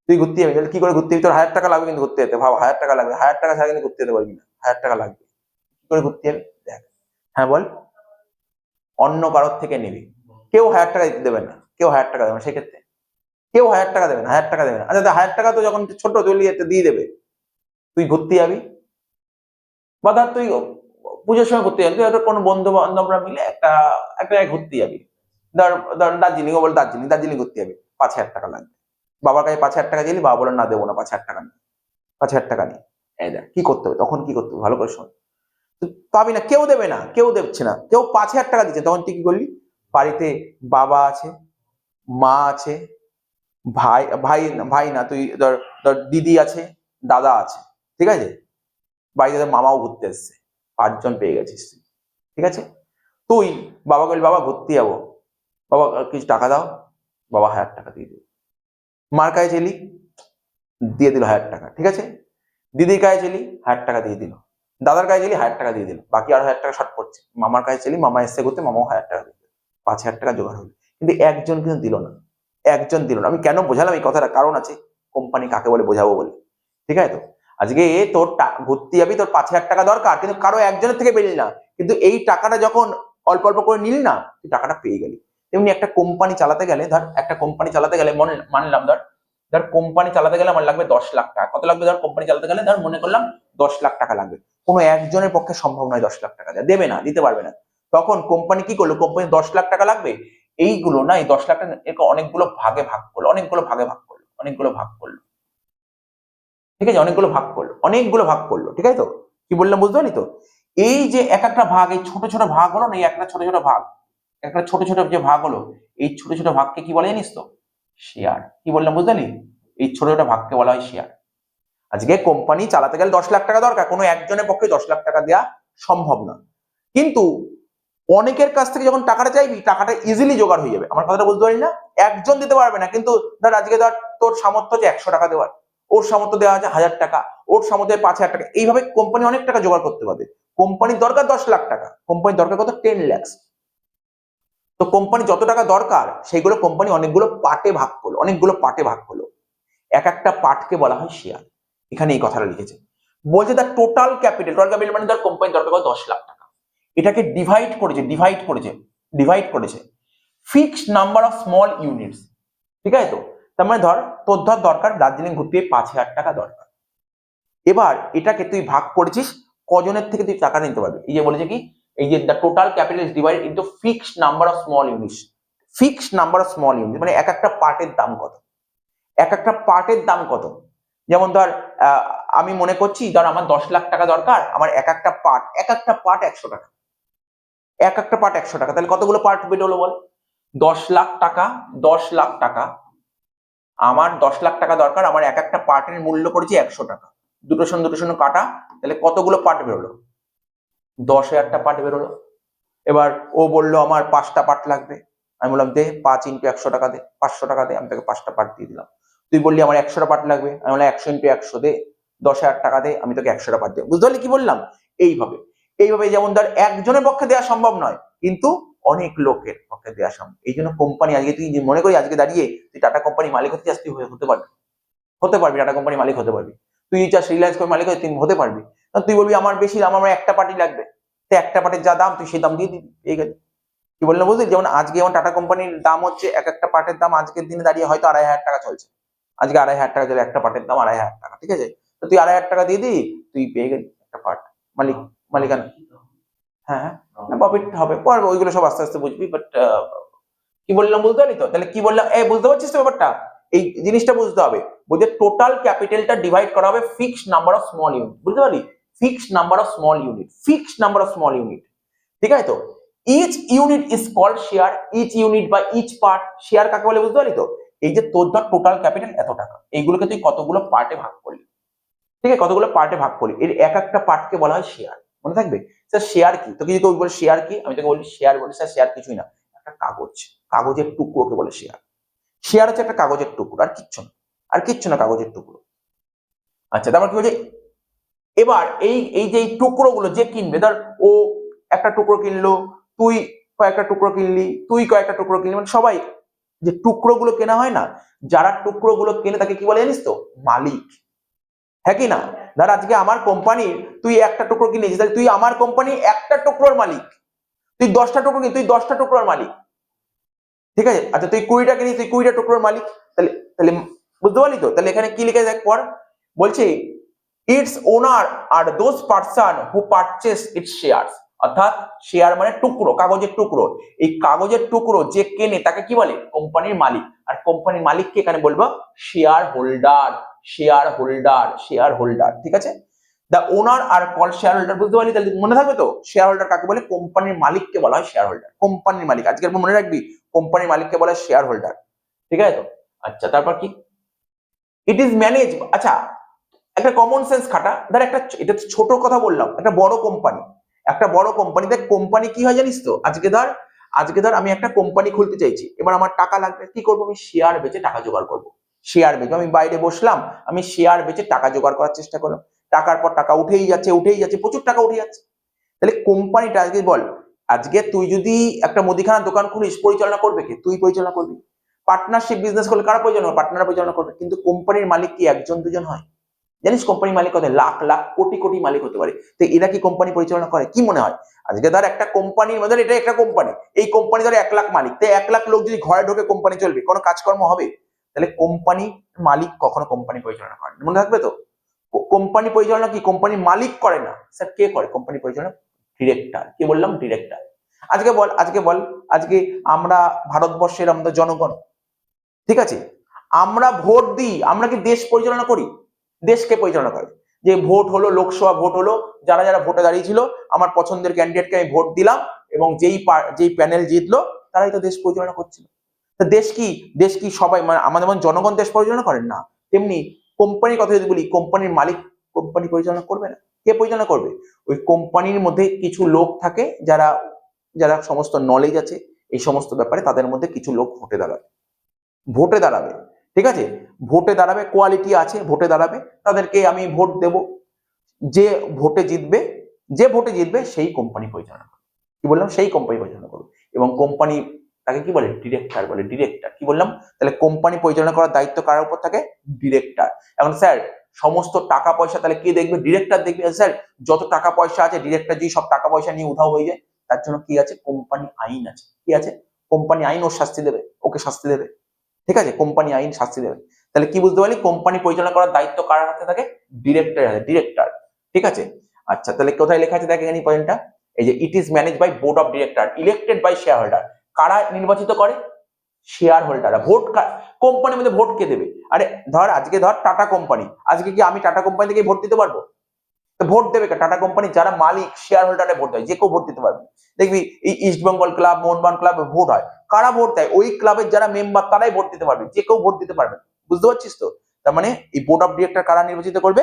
তাহলে কি করে ঘুরতে যাবি? তোর 1000 টাকা লাগবে কিন্তু ঘুরতে যেতে, ভাব 1000 টাকা লাগবে, 1000 টাকা ছাড়া কিন্তু ঘুরতে যেতে পারবি না, 1000 টাকা লাগবে, কি করে ঘুরতে যাবি? দেখ, হ্যাঁ বল, অন্য কারোর থেকে নিবি, কেউ 1000 টাকা দিতে দেবে না, সেক্ষেত্রে কেউ 1000 টাকা দেবে না, 1000 টাকা দেবে না। আচ্ছা, 1000 টাকা তো যখন ছোট তুই দিয়ে দেবে, তুই ঘুরতে যাবি, বা তুই পুজোর সময় ঘুরতে যাবি, তুই হয়তো কোনো বন্ধু বান্ধবরা মিলে একটা জায়গায় ঘুরতে যাবি, দার্জিলিং, ও বলে দার্জিলিং ঘুরতে যাবি, 5000 টাকা লাগবে। বাবার কাছে 5000 টাকা দিলি, বাবা বলে না, দেবো না, 5000 টাকা নেই, 5000 টাকা নেই। এই দেখ কি করতে হবে, তখন কি করতে হবে, ভালো করে শোন। পাবি না, কেউ দেবে না, কেউ দিচ্ছে না, কেউ 5000 টাকা দিচ্ছে, তখন তুই কি করলি, বাড়িতে বাবা আছে, মা আছে, ভাই ভাই ভাই না, তুই ধর দিদি আছে, দাদা আছে, ঠিক আছে? বাড়িতে মামাও ঘুরতে এসছে, 5 জন পেয়ে গেছিস, ঠিক আছে? তুই বাবা বললি, বাবা ঘুরতে যাবো, বাবা কিছু টাকা দাও, বাবা 1000 টাকা দিয়ে দিল। মার কাছে ছেলি, দিয়ে দিল 1000 টাকা, ঠিক আছে? দিদির কাছে ছেলি, 1000 টাকা দিয়ে দিল। দাদার কাছে ছেলি, 1000 টাকা দিয়ে দিল, বাকি আর 1000 টাকা শর্ট পড়ছে। মামার কাছে ছেলি, মামা এসছে ঘুরতে, মামাও 1000 টাকা দিল, 5000 টাকা জোগাড় হলো। কিন্তু একজন কিন্তু দিল না, আমি কেন বোঝালাম এই কথাটা, কারণ আছে, কোম্পানি কাকে বলে বোঝাবো বলে, ঠিক আছে? তো আজকে তোর ঘুরতে যাবি, তোর 5000 টাকা দরকার, কিন্তু কারো একজনের থেকে পেলি না, কিন্তু এই টাকাটা যখন অল্প অল্প করে নিলি না, তুই টাকাটা পেয়ে গেলি। তেমনি একটা কোম্পানি চালাতে গেলে মানলাম ধর কোম্পানি চালাতে গেলে আমার লাগবে 10 লাখ টাকা। কত লাগবে ধর কোম্পানি চালাতে গেলে? ধর মনে করলাম 10 লাখ টাকা লাগবে। কোনো একজনের পক্ষে সম্ভব নয় 10 লাখ টাকা দেবে না, দিতে পারবে না। তখন কোম্পানি কি করলো? কোম্পানি 10 লাখ টাকা লাগবে, এইগুলো না, এই 10 লাখ টাকা অনেকগুলো ভাগে ভাগ করলো, অনেকগুলো ভাগে ভাগ করলো, অনেকগুলো ভাগ করলো, ঠিক আছে? অনেকগুলো ভাগ করলো, অনেকগুলো ভাগ করলো, ঠিক আছে? তো কি বললাম বুঝতে পারলি তো? এই যে এক একটা ভাগ, এই ছোট ছোট ভাগ হলো না, এই একটা ছোট ছোট ভাগ, একটা ছোট ছোট যে ভাগ হলো, এই ছোট ছোট ভাগকে কি বলে জানিস তো? শেয়ার। কি বললাম বুঝতে পারলি? এই ছোট ছোট ভাগকে বলা হয় শেয়ার। আজকে কোম্পানি চালাতে গেলে 10 লাখ টাকা দরকার, কোনো একজনের পক্ষে 10 লাখ টাকা দেওয়া সম্ভব না। কিন্তু অনেকের কাছ থেকে যখন টাকাটা চাইবি, টাকাটা ইজিলি জোগাড় হয়ে যাবে। আমার কথাটা বুঝতে পারলি না? একজন দিতে পারবে না, কিন্তু ধর আজকে ধর তোর সামর্থ্য যে 100 টাকা দেওয়ার, ওর সামর্থ্য দেওয়া আছে 1000 টাকা, ওর সামর্থ্য 5000 টাকা, এইভাবে কোম্পানি অনেক টাকা জোগাড় করতে পারবে। কোম্পানির দরকার 10 লাখ টাকা, কোম্পানির দরকার কত? 10 লাখ। তো কোম্পানি যত টাকা দরকার সেইগুলো কোম্পানি অনেকগুলো পার্টে ভাগ করলো, অনেকগুলো পার্টে ভাগ করলো, এক একটা পার্টকে বলা হয় শেয়ার। এখানে এই কথাটা লিখেছে, বলছে তার টোটাল ক্যাপিটাল, টোটাল ক্যাপিটাল মানে ধর কোম্পানির দরকার 10 লাখ টাকা, এটাকে ডিভাইড করেছে fixed number of small units, ঠিক আছে? তো তার মানে ধর তোর দরকার দার্জিলিং ঘুরতে 5,000 টাকা দরকার। এবার এটাকে তুই ভাগ করেছিস কজনের থেকে তুই টাকা নিতে পারবি। এই যে বলেছে কি, এই যে the total capital is divided into fixed number of small units. Fixed number of small unit মানে এক একটা পার্টের দাম কত, এক একটা পার্টের দাম কত। যেমন ধর আমি মনে করছি ধর আমার 10 লাখ টাকা দরকার, আমার এক একটা পার্ট 100 টাকা, এক একটা পার্ট 100 টাকা, তাহলে কতগুলো পার্ট বেরোলো বল? 10 লাখ টাকা, 10 লাখ টাকা, আমার 10 লাখ টাকা দরকার, আমার এক একটা পার্টের মূল্য পড়েছে 100 টাকা, দুটো শূন্য কাটা, তাহলে কতগুলো পার্ট বেরোলো? 10,000টা পার্ট বেরোলো। এবার ও বললো আমার 5টা পার্ট লাগবে, আমি বললাম দে 5 ইন্টু 100 টাকা দে, 500 টাকা দে, আমি তাকে 5টা পার্ট দিয়ে দিলাম। তুই বললি আমার 100টা পার্ট লাগবে, আমি বললাম 100 ইন্টু 100 দে, 10,000 টাকা দে, আমি তোকে 100টা পার্ট দিই। বুঝতে পারলি কি বললাম? এইভাবে এইভাবে যেমন ধর একজনের পক্ষে দেওয়া সম্ভব নয়, কিন্তু অনেক লোকের পক্ষে দেওয়া সম্ভব। এই জন্য কোম্পানি আজকে তুই মনে করি আজকে দাঁড়িয়ে তুই টাটা কোম্পানি মালিক হতে চাস, তুই হতে পারবি, টাটা কোম্পানি মালিক হতে পারবি। তুই চাস রিলায়েন্স কোম্পানি মালিক হতে, তুই হতে পারবি। তুই বলবি আমার বেশি দাম, আমার একটা পার্টি লাগবে, তো একটা পার্টির যা দাম তুই সেই দাম দিয়ে দিবি, এই গেছে। কি বললাম বুঝলি? যেমন আজকে যেমন টাটা কোম্পানির দাম হচ্ছে, এক একটা পার্টের দাম আজকের দিনে দাঁড়িয়ে হয়তো 2,500 টাকা চলছে, আজকে 2,500 টাকা চলে, একটা পার্টের দাম 2,500 টাকা, ঠিক আছে? তো তুই 2,500 টাকা দিয়ে দিই, তুই পেয়ে গেলি একটা পার্ট, মালিকানা। হ্যাঁ, প্রফিট হবে পরে, ওইগুলো সব আস্তে আস্তে বুঝবি। বাট কি বললাম বুঝতে পারলি তো? তাহলে কি বললাম, বুঝতে পারছিস তো ব্যাপারটা? এই জিনিসটা বুঝতে হবে, বলছে টোটাল ক্যাপিটালটা ডিভাইড করা হবে fixed number of small unit, বুঝতে পারলি? Fixed number of small unit, fixed number of small unit, ঠিক আছে? তো each unit is called share, each unit বা ইচ পার্ট, শেয়ার কাকে বলে বুঝতে পারলি তো? এই যে তোর ধর টোটাল ক্যাপিটাল এত টাকা, এইগুলোকে তুই কতগুলো পার্টে ভাগ করলি, ঠিক আছে? কতগুলো পার্টে ভাগ করলি, এর এক একটা পার্টকে বলা হয় শেয়ার। মনে থাকবে? স্যার শেয়ার কি? তোকে যদি কেউ বলে শেয়ার কি, আমি তোকে বলি শেয়ার, বলি স্যার শেয়ার কিছুই না, একটা কাগজ, কাগজের টুকরোকে বলে শেয়ার। শেয়ার হচ্ছে একটা কাগজের টুকরো, আর কিচ্ছু না, আর কিচ্ছু না, কাগজের টুকরো। আচ্ছা, তারপর কি বলছে, এবার এই এই যে টুকরোগুলো যে কিনবে, ধর ও একটা টুকরো কিনলো, তুই কয়েকটা টুকরো কিনলি, তুই কয়েকটা টুকরো কিনলি, মানে সবাই যে টুকরোগুলো কেনা হয় না, যারা টুকরোগুলো কেনে তাকে কি বলে জানিস তো? মালিক। হ্যাঁ কি না? ধর আজকে আমার কোম্পানির তুই একটা টুকরো কিনেছিস, তাহলে তুই আমার কোম্পানি একটা টুকরোর মালিক। তুই 10টা টুকরো কিনিস, তুই 10টা টুকরোর মালিক, ঠিক আছে? আচ্ছা তুই 20টা কিনিস, তুই 20টা টুকরোর মালিক। তাহলে তাহলে বুঝতে পারলি তো? তাহলে এখানে কি লিখে দেখ পর, বলছে its owner are those person who purchase its shares, অর্থাৎ শেয়ার মানে টুকরো, কাগজের টুকরো। এই কাগজের টুকরো যে কেনে তাকে কি বলে? কোম্পানির মালিক। আর কোম্পানির মালিককে এখানে বলবো share holder, share holder, share holder, ঠিক আছে? The owner are call share holder, বুঝতে পারলি? তাহলে মনে থাকবে তো শেয়ার হোল্ডার কাকে বলে? কোম্পানির মালিককে বলা হয় শেয়ার হোল্ডার, কোম্পানির মালিক। আজকের মনে রাখবি, কোম্পানির মালিককে বলা হয় শেয়ার হোল্ডার, ঠিক আছে তো? আচ্ছা, তারপর কি? ইট ইজ ম্যানেজ, আচ্ছা একটা কমন সেন্স খাটা, ধর একটা, এটা ছোট কথা বললাম, একটা বড় কোম্পানি, একটা বড় কোম্পানি, দেখ কোম্পানি কি হয় জানিস তো? আজকে ধর আমি একটা কোম্পানি খুলতে চাইছি, এবার আমার টাকা লাগবে, কি করবো? আমি শেয়ার বেচে টাকা জোগাড় করবো, শেয়ার বেচে আমি বাইরে বসলাম, আমি শেয়ার বেচে টাকা জোগাড় করার চেষ্টা করলাম, টাকার পর টাকা উঠেই যাচ্ছে, প্রচুর টাকা উঠে যাচ্ছে। তাহলে কোম্পানিটা আজকে বল, আজকে তুই যদি একটা মুদিখানার দোকান খুলিস, পরিচালনা করবে কে? তুই পরিচালনা করবি। পার্টনারশিপ বিজনেস করলে কারা পরিচালনা? পার্টনার পরিচালনা করবে। কিন্তু কোম্পানির মালিক কি একজন দুজন হয়? জানিস কোম্পানির মালিক কত? লাখ লাখ কোটি কোটি মালিক হতে পারে। তো এরা কি কোম্পানি পরিচালনা করে? কি মনে হয়? আজকে ধর একটা কোম্পানির মধ্যে, এটা একটা কোম্পানি, এই কোম্পানি ধর 1 লাখ মালিক, তো 1 লাখ লোক যদি ঘরে ঢোকে কোম্পানি চলবে? কোনো কাজকর্ম হবে? তাহলে কোম্পানি মালিক কখনো কোম্পানি পরিচালনা করে না, মনে থাকবে তো। কোম্পানি পরিচালনা কি কোম্পানির মালিক করে না, স্যার কে করে কোম্পানি পরিচালনা? ডিরেক্টর। কি বললাম? ডিরেক্টর। আজকে আমরা ভারতবর্ষের আমাদের জনগণ, ঠিক আছে, আমরা ভোট দিই, আমরা কি দেশ পরিচালনা করি? দেশকে পরিচালনা করে। যে ভোট হলো, লোকসভা ভোট হলো, যারা যারা ভোটে দাঁড়িয়েছিল আমার পছন্দের ক্যান্ডিডেটকে আমি ভোট দিলাম এবং যেই প্যানেল জিতলো তারাই তো দেশ পরিচালনা করছিল। তা দেশ কি সবাই মানে আমাদের যেমন জনগণ দেশ পরিচালনা করেন না, তেমনি কোম্পানির কথা যদি বলি, কোম্পানির মালিক কোম্পানি পরিচালনা করবে না। কে পরিচালনা করবে? ওই কোম্পানির মধ্যে কিছু লোক থাকে যারা যারা সমস্ত নলেজ আছে এই সমস্ত ব্যাপারে, তাদের মধ্যে কিছু লোক ভোটে দাঁড়াবে, ঠিক আছে, ভোটে দাঁড়াবে, কোয়ালিটি আছে, ভোটে দাঁড়াবে, তাদেরকে আমি ভোট দেব। যে ভোটে জিতবে সেই কোম্পানি পরিচালনা করবে। কি বললাম? সেই কোম্পানি পরিচালনা করবে। এবং কোম্পানি তাকে কি বলে? ডিরেক্টর বলে। ডিরেক্টর। কি বললাম? তাহলে কোম্পানি পরিচালনা করার দায়িত্ব কার উপর থাকে? ডিরেক্টর। এখন স্যার সমস্ত টাকা পয়সা তাহলে কে দেখবে? ডিরেক্টর দেখবে। স্যার যত টাকা পয়সা আছে ডিরেক্টর যদি সব টাকা পয়সা নিয়ে উধাও হয়ে যায়, তার জন্য কি আছে? কোম্পানি আইন আছে। কি আছে? কোম্পানি আইন ওর শাস্তি দেবে, ওকে শাস্তি দেবে, ঠিক আছে, কোম্পানি আইন শাস্তি দেবে। তাহলে কি বুঝতে পারলি? কোম্পানি পরিচালনা করার দায়িত্ব কার হাতে থাকে? ডিরেক্টর হাতে। ডিরেক্টর, ঠিক আছে। আচ্ছা, তাহলে কোথায় লেখা আছে দেখ এখানে পয়েন্টটা, এই যে it is manage by board of director elected by share holder. কারা নির্বাচিত করে? শেয়ার হোল্ডাররা। ভোট কোম্পানির মধ্যে ভোট কে দেবে? আরে আজকে টাটা কোম্পানি, আজকে কি আমি টাটা কোম্পানি থেকে ভোট দিতে পারবো? তো ভোট দেবে টাটা কোম্পানি যারা মালিক, শেয়ার হোল্ডারে ভোট দেয়, যে কেউ ভোট দিতে পারবে। দেখবি এই ইস্ট বেঙ্গল ক্লাব, মোহনবাগান ক্লাবে ভোট হয়, কারা ভোট দেয়? ওই ক্লাবের যারা মেম্বার তারাই ভোট দিতে পারবে, যে কেউ ভোট দিতে পারবে। বুঝতে পারছিস তো? তার মানে এই বোর্ড অফ ডিরেক্টর কারা নির্বাচিত করবে?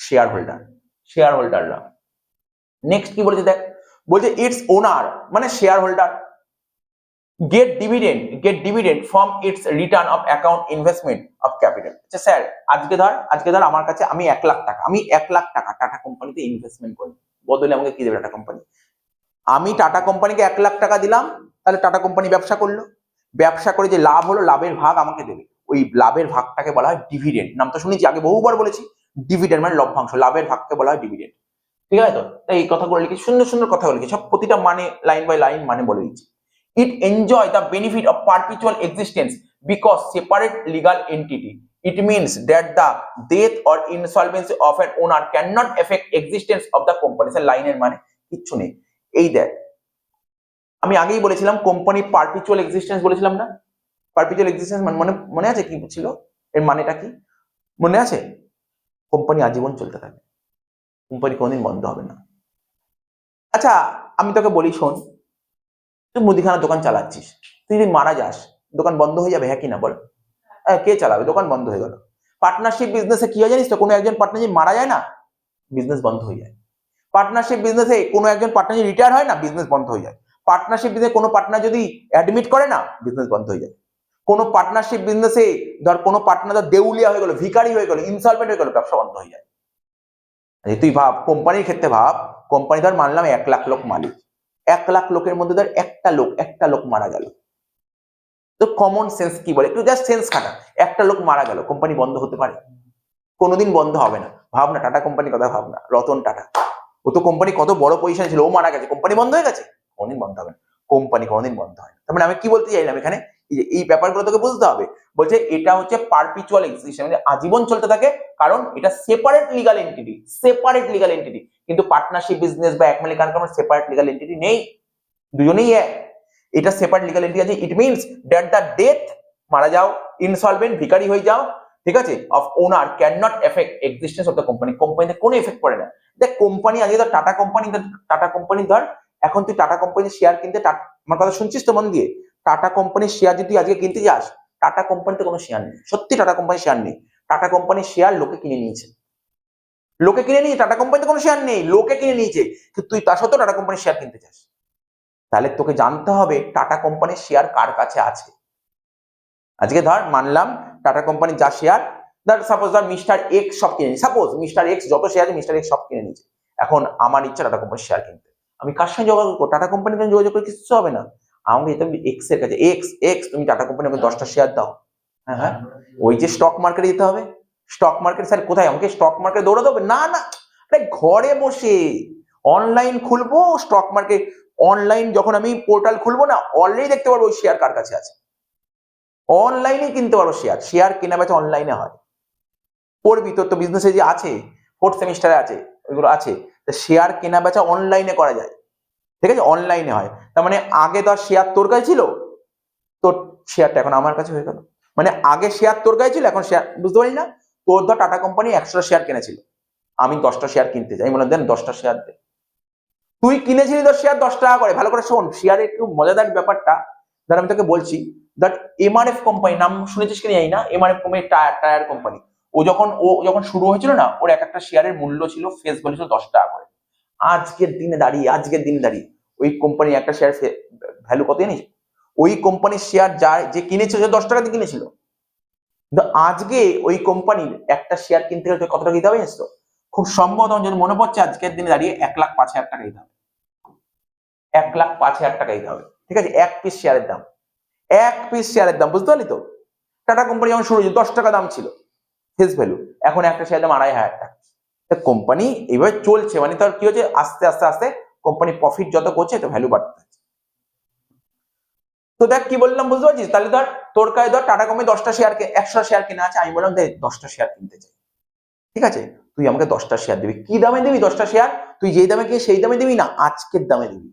শেয়ার হোল্ডাররা। নেক্সট কি বলেছে দেখ, বলছে ইটস ওনার মানে share holder get dividend from its return of account investment of capital। আচ্ছা স্যার আজকে ধর আমার কাছে আমি 1 লাখ টাকা টাটা কোম্পানিতে ইনভেস্টমেন্ট করি, বদলে আমাকে কি দেবে টাটা কোম্পানি? আমি টাটা কোম্পানিকে 1 লাখ টাকা দিলাম, তাহলে টাটা কোম্পানি ব্যবসা করলো, ব্যবসা করে যে লাভ হলো লাভের ভাগ আমাকে দেবে। ওই লাভের ভাগটাকে বলা হয় ডিভিডেন্ড। নাম তো শুনেছি, আগে বহুবার বলেছি। ডিভিডেন্ড মানে লভ্যাংশ, লাভের ভাগকে বলা হয় ডিভিডেন্ড। ঠিক আছে তো? তাই এই কথাগুলো লিখে, সুন্দর সুন্দর কথা লিখে, সব প্রতিটা মানে লাইন বাই লাইন মানে বলে দিচ্ছি। It enjoy the benefit of perpetual existence because separate legal entity. It means that the death or insolvency of an owner cannot affect existence of the company. লাইনের মানে কিচ্ছু নেই। এই দেখ, আমি আগেই বলেছিলাম কোম্পানি পারপিচুয়াল এক্সিস্টেন্স বলেছিলাম না? পারপিচুয়াল এক্সিস্টেন্স মানে মনে আছে কি ছিল? এর মানেটা কি মনে আছে? কোম্পানি আজীবন চলতে থাকে, কোম্পানি কোনোদিন বন্ধ হবে না। আচ্ছা আমি তোকে বলি, শোন, তুই মুদিখানা দোকান চালাচ্ছিস, তুই যদি মারা যাস দোকান বন্ধ হয়ে যাবে, হ্যাঁ কি না বল? কে চালাবে? দোকান বন্ধ হয়ে গেল। পার্টনারশিপ বিজনেসে কি হয় জানিস তো? কোনো একজন পার্টনার যদি মারা যায় না, বিজনেস বন্ধ হয়ে যায়। পার্টনারশিপ বিজনেসে কোনো একজন পার্টনার যদি রিটায়ার হয় না, বিজনেস বন্ধ হয়ে যায়। পার্টনারশিপ বিজনেসে কোনো পার্টনার যদি অ্যাডমিট করে না, বিজনেস বন্ধ হয়ে যায়। কোনো পার্টনারশিপ বিজনেসে ধর কোনো পার্টনার দেউলিয়া হয়ে গেল, ভিখারি হয়ে গেল, ইনসলভেন্ট হয়ে গেল, ব্যবসা বন্ধ হয়ে যায়। তুই ভাব, কোম্পানির ক্ষেত্রে ভাব, কোম্পানি ধর মানলাম 1 লাখ লোক মালিক, 1 লাখ লোকের মধ্যে ধর একটা লোক মারা গেল, তো কমন সেন্স কি বলে? একটু জাস্ট সেন্স খাটা। একটা লোক মারা গেল, কোম্পানি বন্ধ হতে পারে? কোনোদিন বন্ধ হবে না। ভাব না, টাটা কোম্পানির কথা ভাব না, রতন টাটা, ও তো কোম্পানি কত বড় পজিশন ছিল, ও মারা গেছে, কোম্পানি বন্ধ হয়ে গেছে? কোনোদিন বন্ধ হবে না, কোম্পানি কোনোদিন বন্ধ হয় না। তার মানে আমি কি বলতে চাইলাম এখানে, এই ব্যাপারগুলো তোকে বুঝতে হবে। বলছে এটা হচ্ছে পারপিচুয়াল এক্সিস্টেন্স, মানে আজীবন চলতে থাকে, কারণ এটা সেপারেট লিগাল এন্টিটি। কিন্তু পার্টনারশিপ বিজনেস বা এক মালিকানা কোনো সেপারেট লিগাল এন্টিটি নেই, দুজনেই এক। এটা সেপারেট লিগাল এন্টিটি আছে। ইট মিনস দ্যাট দ্য ডেথ, মারা যাও, ইনসলভেন্ট, ভিখারি হয়ে যাও, ঠিক আছে, of owner can not effect existence of the company. কোম্পানিতে কোনো এফেক্ট পড়ে না। দেখ কোম্পানি আজকে ধর টাটা কোম্পানি ধর, এখন তুই টাটা কোম্পানির শেয়ার কিনতে, আমার কথা শুনছিস তো মন দিয়ে? টাটা কোম্পানির শেয়ার যদি আজকে কিনতে যাস, টাটা কোম্পানিতে কোনো শেয়ার নেই, সত্যি টাটা কোম্পানির শেয়ার নেই। টাটা কোম্পানির শেয়ার লোকে কিনে নিয়েছে, টাটা কোম্পানিতে কোনো শেয়ার নেই, লোকে কিনে নিয়েছে, কিন্তু তুই তার সত্ত্বেও টাটা কোম্পানির শেয়ার কিনতে চাস, তাহলে তোকে জানতে হবে টাটা কোম্পানির শেয়ার কার কাছে আছে। আজকে ধর মানলাম টাটা কোম্পানির যা শেয়ার, ধর সাপোজ ধর মিস্টার এক্স সব কিনে নিয়েছে, সাপোজ মিস্টার এক্স যত শেয়ার আছে মিস্টার এক্স সব কিনে নিয়েছে। এখন আমার ইচ্ছা টাটা কোম্পানির শেয়ার কিনতে, আমি কার সঙ্গে যোগাযোগ করবো? টাটা কোম্পানির সঙ্গে যোগাযোগ করে কিছু হবে না, আমাকে যেতে হবে এক্স এর কাছে। এক্স তুমি টাটা কোম্পানি আমাকে 10টা শেয়ার দাও। হ্যাঁ, ওই যে স্টক মার্কেটে যেতে হবে। স্টক মার্কেট স্যার কোথায়? আমাকে স্টক মার্কেটে দৌড়াতে হবে না, আরে ঘরে বসে অনলাইন খুলবো, স্টক মার্কেট অনলাইন যখন আমি পোর্টাল খুলবো না, অলরেডি দেখতে পারবো ওই শেয়ার কার কাছে আছে। অনলাইনে কিনতে পারো শেয়ার, শেয়ার কেনা বেচা অনলাইনে হয়। পড়বি, তোর তো বিজনেসে যে আছে, ফোর্থ সেমিস্টারে আছে, ওইগুলো আছে, শেয়ার কেনা বেচা অনলাইনে করা যায়, ঠিক আছে, অনলাইনে হয়। তার মানে আগে ধর শেয়ার তোর কাছে ছিল, তোর শেয়ারটা এখন আমার কাছে হয়ে গেল। মানে আগে শেয়ার তোর কাছে ছিল, এখন শেয়ার, বুঝতে পারি না, তোর ধর টাটা কোম্পানি 100টা শেয়ার কিনেছিল, আমি 10টা শেয়ার কিনতে চাই, বলে দেন 10টা শেয়ার দে। তুই কিনেছিলি তোর শেয়ার 10 টাকা করে, ভালো করে শোন, শেয়ারে একটু মজাদার ব্যাপারটা, ধর আমি তোকে বলছি, ধর এমআরএফ কোম্পানি, নাম শুনেছিস কিনা জানি না, এমআরএফ কোম্পানি টায়ার কোম্পানি, ও যখন শুরু হয়েছিল না, ওর এক একটা শেয়ারের মূল্য ছিল, ফেস ভ্যালু ছিল 10 টাকা করে। আজকের দিনে দাঁড়িয়ে ওই কোম্পানি একটা শেয়ার ভ্যালু কত জানিস? ওই কোম্পানির শেয়ার যে কিনেছিল, সে 10 টাকা দিয়ে কিনেছিল, কিন্তু আজকে ওই কোম্পানির একটা শেয়ার কিনতে গেলে কত টাকা দিতে হবে জানিস তো? খুব সম্ভবত আমার যদি মনে পড়ছে, আজকের দিনে দাঁড়িয়ে 1,05,000 টাকা দিতে হবে, 1,05,000 টাকা দিতে হবে, ঠিক আছে, এক পিস শেয়ারের দাম, এক পিস শেয়ারের দাম, বুঝতে পারলি তো? টাটা কোম্পানি যখন শুরু হয়েছিল 10 টাকা দাম ছিল ফেস ভ্যালু, এখন একটা শেয়ারের দাম 2,500 টাকা। কোম্পানি এইভাবে চলছে, মানে তার কি হচ্ছে, আস্তে আস্তে আস্তে কোম্পানি প্রফিট যত করছে, তো ভ্যালু বাড়তে থাকছে। তো দেখ কি বললাম, বুঝতে পারছিস? তাহলে ধর তোর কাছে ধর টাটা কোম্পানি 10টা শেয়ার, 100 শেয়ার কেনা আছে, আমি বললাম দেখ 10টা শেয়ার কিনতে চাই, ঠিক আছে, তুই আমাকে 10টা শেয়ার দিবি, কি দামে দিবি 10টা শেয়ার? তুই যেই দামে কিনে সেই দামে দিবি না, আজকের দামে দিবি,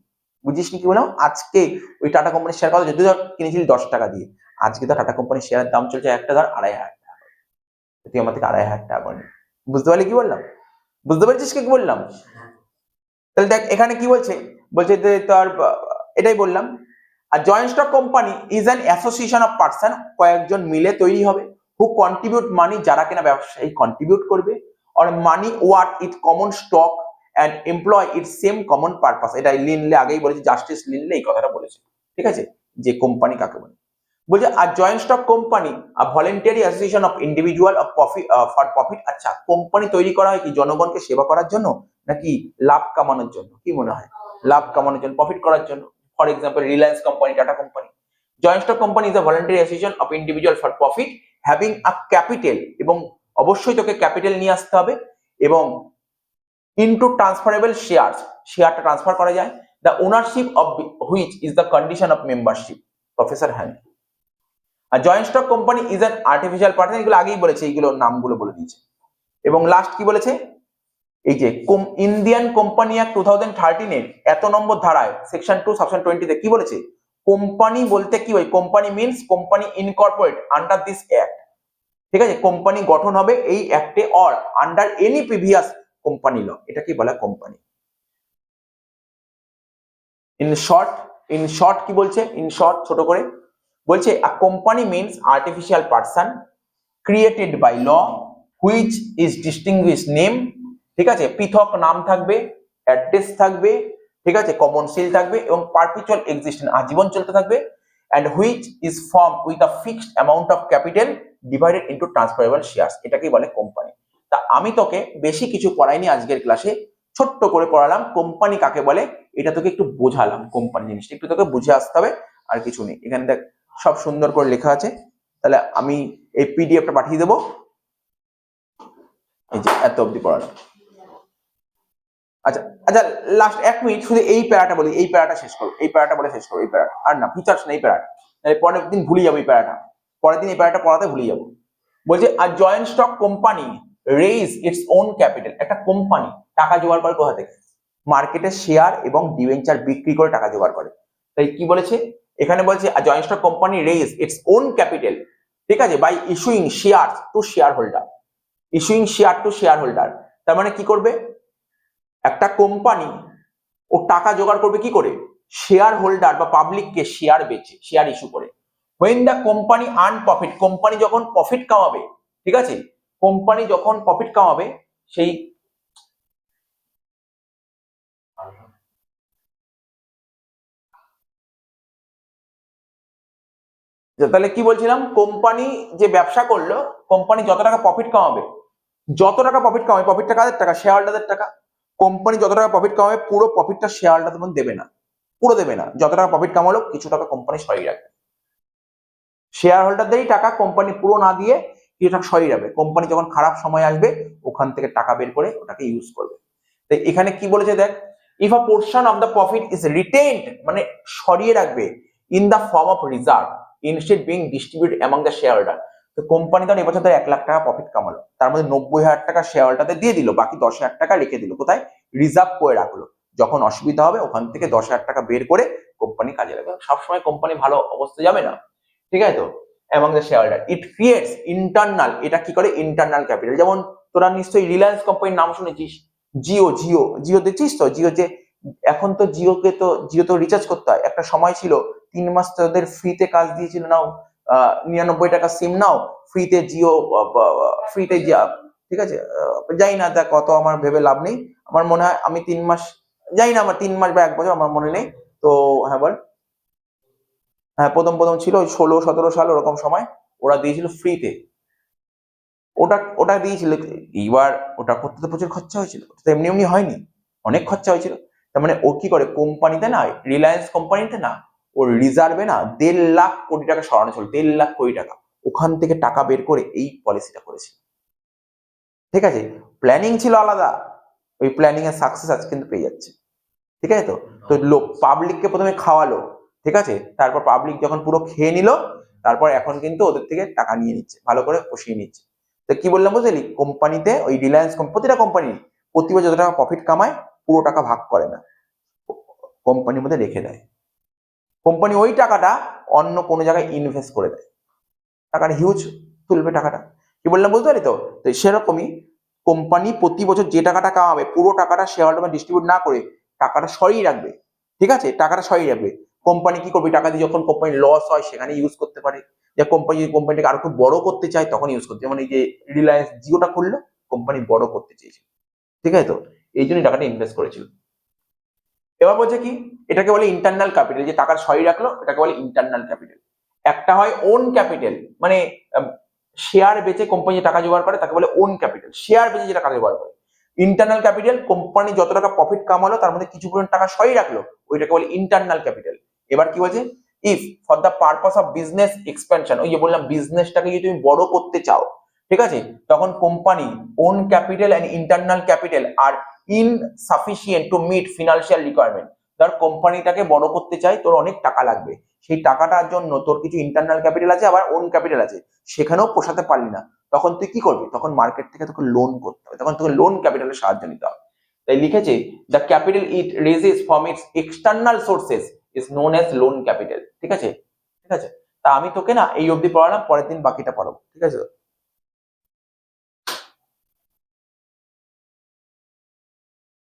বুঝিস নি কি বললাম? আজকে ওই টাটা কোম্পানির শেয়ার কত, যদি ধর কিনেছিলি 10 টাকা দিয়ে, আজকে তো টাটা কোম্পানির শেয়ারের দাম চলছে একটা ধর 2,500 টাকা, তুই আমার থেকে 2,500 টাকা করে নিবি। বুঝতে পারলি কি বললাম? বুঝতে পারছিস কি বললাম? তাহলে দেখ এখানে কি বলছে, বলছে যে তোর এটাই বললাম। আর joint stock company is an association of person, কয়েকজন মিলে তৈরি হবে, হু কন্ট্রিবিউট মানি, যারা কিনা ব্যবসায়ী কন্ট্রিবিউট করবে, আর money worth it common stock and employ it same common purpose. এটা লিনলে আগেই বলেছি, জাস্টিস লিনলে এই কথাটা বলেছে, ঠিক আছে, যে কোম্পানি কাকে বলে। বলছে আর জয়েন্ট স্টক কোম্পানি আর voluntary association of individual of profit for profit. আচ্ছা, কোম্পানি তৈরি করা হয় কি জনগণকে সেবা করার জন্য, নাকি লাভ কামানোর জন্য? কি মনে হয়? লাভ কামানোর জন্য, প্রফিট করার জন্য। For example Reliance company, Tata company. Joint stock company is a voluntary association of individual for profit having a capital, এবং অবশ্যই তোকে ক্যাপিটাল নিয়ে আসতে হবে, এবং ইনটু ট্রান্সফারেবল শেয়ার, শেয়ারটা ট্রান্সফার করা যায়, the ownership of which is the condition of membership. Professor Haney. আর joint stock company is an artificial partner, এগুলো আগেই বলেছে, এইগুলো নামগুলো বলে দিয়েছে। এবং লাস্ট কি বলেছে, এই যে ইন্ডিয়ান কোম্পানি অ্যাক্ট 2013 এর এত নম্বর ধারায় সেকশন 2 সাবসেকশন 20 তে কি বলেছে, কোম্পানি বলতে কি হয়, company means company incorporate under this act, ঠিক আছে, কোম্পানি গঠন হবে এই অ্যাক্টে or under any previous company law, এটা কি বলা কোম্পানি। ইন শর্ট কি বলছে, ইন শর্ট ছোট করে বলছে, a company means artificial person created by law which is distinguish name, ঠিক আছে, পৃথক নাম থাকবে, অ্যাড্রেস থাকবে, ঠিক আছে, কমন সিল থাকবে, এবং পারপিচুয়াল এক্সিস্টেন্স, আজীবন চলতে থাকবে, and which is formed with a fixed amount of capital divided into transferable shares, এটাকেই বলে কোম্পানি। তা আমি তোকে বেশি কিছু পড়াইনি আজকের ক্লাসে, ছোট্ট করে পড়ালাম কোম্পানি কাকে বলে, এটা তোকে একটু বোঝালাম, কোম্পানি জিনিসটা একটু তোকে বুঝে আসতে হবে, আর কিছু নেই। এখানে দেখ সব সুন্দর করে লেখা আছে, তাহলে আমি এই পিডিএফটা পাঠিয়ে দেবো, এই যে এত অবধি পড়ালাম। আচ্ছা আচ্ছা, লাস্ট 1 মিনিট শুধু এই প্যারাটা বলি, এই প্যারাটা শেষ করো, এই প্যারাটা বলে শেষ করো, এই প্যারাটা আর না, ফিচার্স না, এই প্যারাটা, পরের দিন ভুলে যাবো এই প্যারাটা, পরের দিন এই প্যারাটা পড়াতে ভুলে যাবো। বলছে আর joint stock company raise its own capital, একটা কোম্পানি টাকা জোগাড় করে কোথা থেকে, মার্কেটে শেয়ার এবং ডিবেঞ্চার বিক্রি করে টাকা জোগাড় করে। তাই কি বলেছে এখানে, বলছে আর joint stock company raise its own capital, ঠিক আছে, by issuing share to shareholder, issuing share to shareholder. তার মানে কি করবে, একটা কোম্পানি ও টাকা জোগাড় করবে কি করে, শেয়ার হোল্ডার বা পাবলিককে শেয়ার বেচে, শেয়ার ইস্যু করে। when the company earn profit, company যখন প্রফিট কামাবে, ঠিক আছে, কোম্পানি যখন প্রফিট কামাবে, সেই তাহলে কি বলছিলাম, কোম্পানি যে ব্যবসা করলো, কোম্পানি যত টাকা প্রফিট কামাবে, যত টাকা প্রফিট কামাবে, প্রফিটটা কাদের টাকা, শেয়ার হোল্ডারদের টাকা। কোম্পানি যত টাকা প্রফিট কামাবে, পুরো প্রফিটটা শেয়ার হোল্ডারদের মধ্যে দেবে না, পুরো দেবে না, যত টাকা প্রফিট কামালো কিছু টাকা কোম্পানি সরিয়ে রাখবে, শেয়ার হোল্ডারদেরই টাকা কোম্পানি পুরো না দিয়ে কিছু টাকা সরিয়ে রাখবে, কোম্পানি যখন খারাপ সময় আসবে ওখান থেকে টাকা বের করে ওটাকে ইউজ করবে। তো এখানে কি বলেছে দেখ, if a portion of the profit is retained, মানে সরিয়ে রাখবে, in the form of reserve, instead being distributed among the shareholder. তো কোম্পানি তখন এবছর ধর 1 লাখ টাকা প্রফিট কামালো, তার মধ্যে 90,000 টাকা শেয়ার হোল্ডারদের দিয়ে দিল, বাকি 10,000 টাকা রেখে দিল কোথায়, রিজার্ভ করে রাখলো, যখন অসুবিধা হবে ওখান থেকে 10,000 টাকা বের করে কোম্পানি কাজে লাগবে। সবসময় কোম্পানি ভালো অবস্থা যাবে না, ঠিক আছে তো। এবং the share holder it creates internal, এটা কি করে, ইন্টারনাল ক্যাপিটাল। যেমন তোরা নিশ্চয়ই রিলায়েন্স কোম্পানির নাম শুনেছিস, জিও জিও জিও দেখছিস তো, জিও যে এখন তো জিও তো রিচার্জ করতে হয়, একটা সময় ছিল 3 মাস তোদের ফ্রিতে কাজ দিয়েছিল, নাও 99 টাকা সিম নাও ফ্রিতে, জিও ফ্রিতে যা, ঠিক আছে। যাই না দেখ কত, আমার ভেবে লাভ নেই, আমার মনে হয় আমি 3 মাস, যাই না আমার 3 মাস বা 1 বছর আমার মনে নেই তো। হ্যাঁ বল। হ্যাঁ প্রথম ছিল ওই 16-17 সাল ওরকম সময় ওরা দিয়েছিল ফ্রিতে, ওটা দিয়েছিল। এইবার ওটা করতে তো প্রচুর খরচা হয়েছিল, তো এমনি এমনি হয়নি, অনেক খরচা হয়েছিল। তার মানে ও কি করে, কোম্পানিতে না, রিলায়েন্স কোম্পানিতে না, ওর রিজার্ভে না 1.5 লাখ কোটি টাকা সরানো ছিল, 1.5 লাখ কোটি টাকা, ওখান থেকে টাকা বের করে এই পলিসিটা করেছিল, ঠিক আছে। প্ল্যানিং ছিল আলাদা, ওই প্ল্যানিং এর সাকসেস আজ কিন্তু পেয়ে যাচ্ছে, ঠিক আছে তো। তো লোক পাবলিককে প্রথমে খাওয়ালো, ঠিক আছে, তারপর পাবলিক যখন পুরো খেয়ে নিল, তারপর এখন কিন্তু ওদের থেকে টাকা নিয়ে নিচ্ছে, ভালো করে পুষিয়ে নিচ্ছে। তো কি বললাম বুঝলি, কোম্পানিতে ওই রিলায়েন্স, প্রতিটা কোম্পানি প্রতি বছর যত টাকা প্রফিট কামায় পুরো টাকা ভাগ করে না, কোম্পানির মধ্যে রেখে দেয়। কোম্পানি ওই টাকাটা অন্য কোনো জায়গায় ইনভেস্ট করে দেয়, টাকাটা হিউজ তুলবে টাকাটা। কি বললাম বুঝতে পারি তো। তো সেরকমই কোম্পানি প্রতি বছর যে টাকাটা কামাবে পুরো টাকাটা শেয়ার হোল্ডার ডিস্ট্রিবিউট না করে টাকাটা সরিয়ে রাখবে, ঠিক আছে, টাকাটা সরিয়ে রাখবে। কোম্পানি কি করবে, টাকা দিয়ে যখন কোম্পানির লস হয় সেখানে ইউজ করতে পারে, যে কোম্পানি যদি কোম্পানিটাকে আরো খুব বড় করতে চায় তখন ইউজ করতে, যেমন এই যে রিলায়েন্স জিওটা খুললো, কোম্পানি বড় করতে চেয়েছে, ঠিক আছে তো, এই জন্য টাকাটা ইনভেস্ট করেছিল। এবার বলছে কি, এটাকে বলে ইন্টারনাল ক্যাপিটাল, যে টাকা সরিয়ে রাখলো এটাকে বলে ইন্টারনাল ক্যাপিটাল। একটা হয় ওন ক্যাপিটাল, মানে শেয়ার বেচে কোম্পানি টাকা জোগাড় করে তাকে বলে ওন ক্যাপিটাল, শেয়ার বেচে যে টাকা জোগাড় করে। ইন্টারনাল ক্যাপিটাল, কোম্পানি যত টাকা প্রফিট কামালো তার মধ্যে কিছু পরিমাণ টাকা সরিয়ে রাখলো, ওইটাকে বলে ইন্টারনাল ক্যাপিটাল। এবার কি বলছে, if for the purpose of business expansion, ওই যে বললাম বিজনেসটাকে যদি তুমি বড় করতে চাও, ঠিক আছে, তখন company own capital and internal capital are insufficient to meet financial requirement. ধর কোম্পানিটাকে বড় করতে চাই, তোর অনেক টাকা লাগবে, সেই টাকাটার জন্য তোর কিছু ইন্টারনাল ক্যাপিটাল আছে আবার ওন ক্যাপিটাল আছে, সেখানেও পোষাতে পারলি না, তখন তুই কি করবি, তখন মার্কেট থেকে তোকে লোন করতে হবে, তখন তোকে লোন ক্যাপিটালের সাহায্য নিতে হবে। তাই লিখেছে the capital it raises from its external sources is known as loan capital, ঠিক আছে, ঠিক আছে। তা আমি তোকে না এই অবধি পড়ালাম, পরের দিন বাকিটা পড়াবো, ঠিক আছে।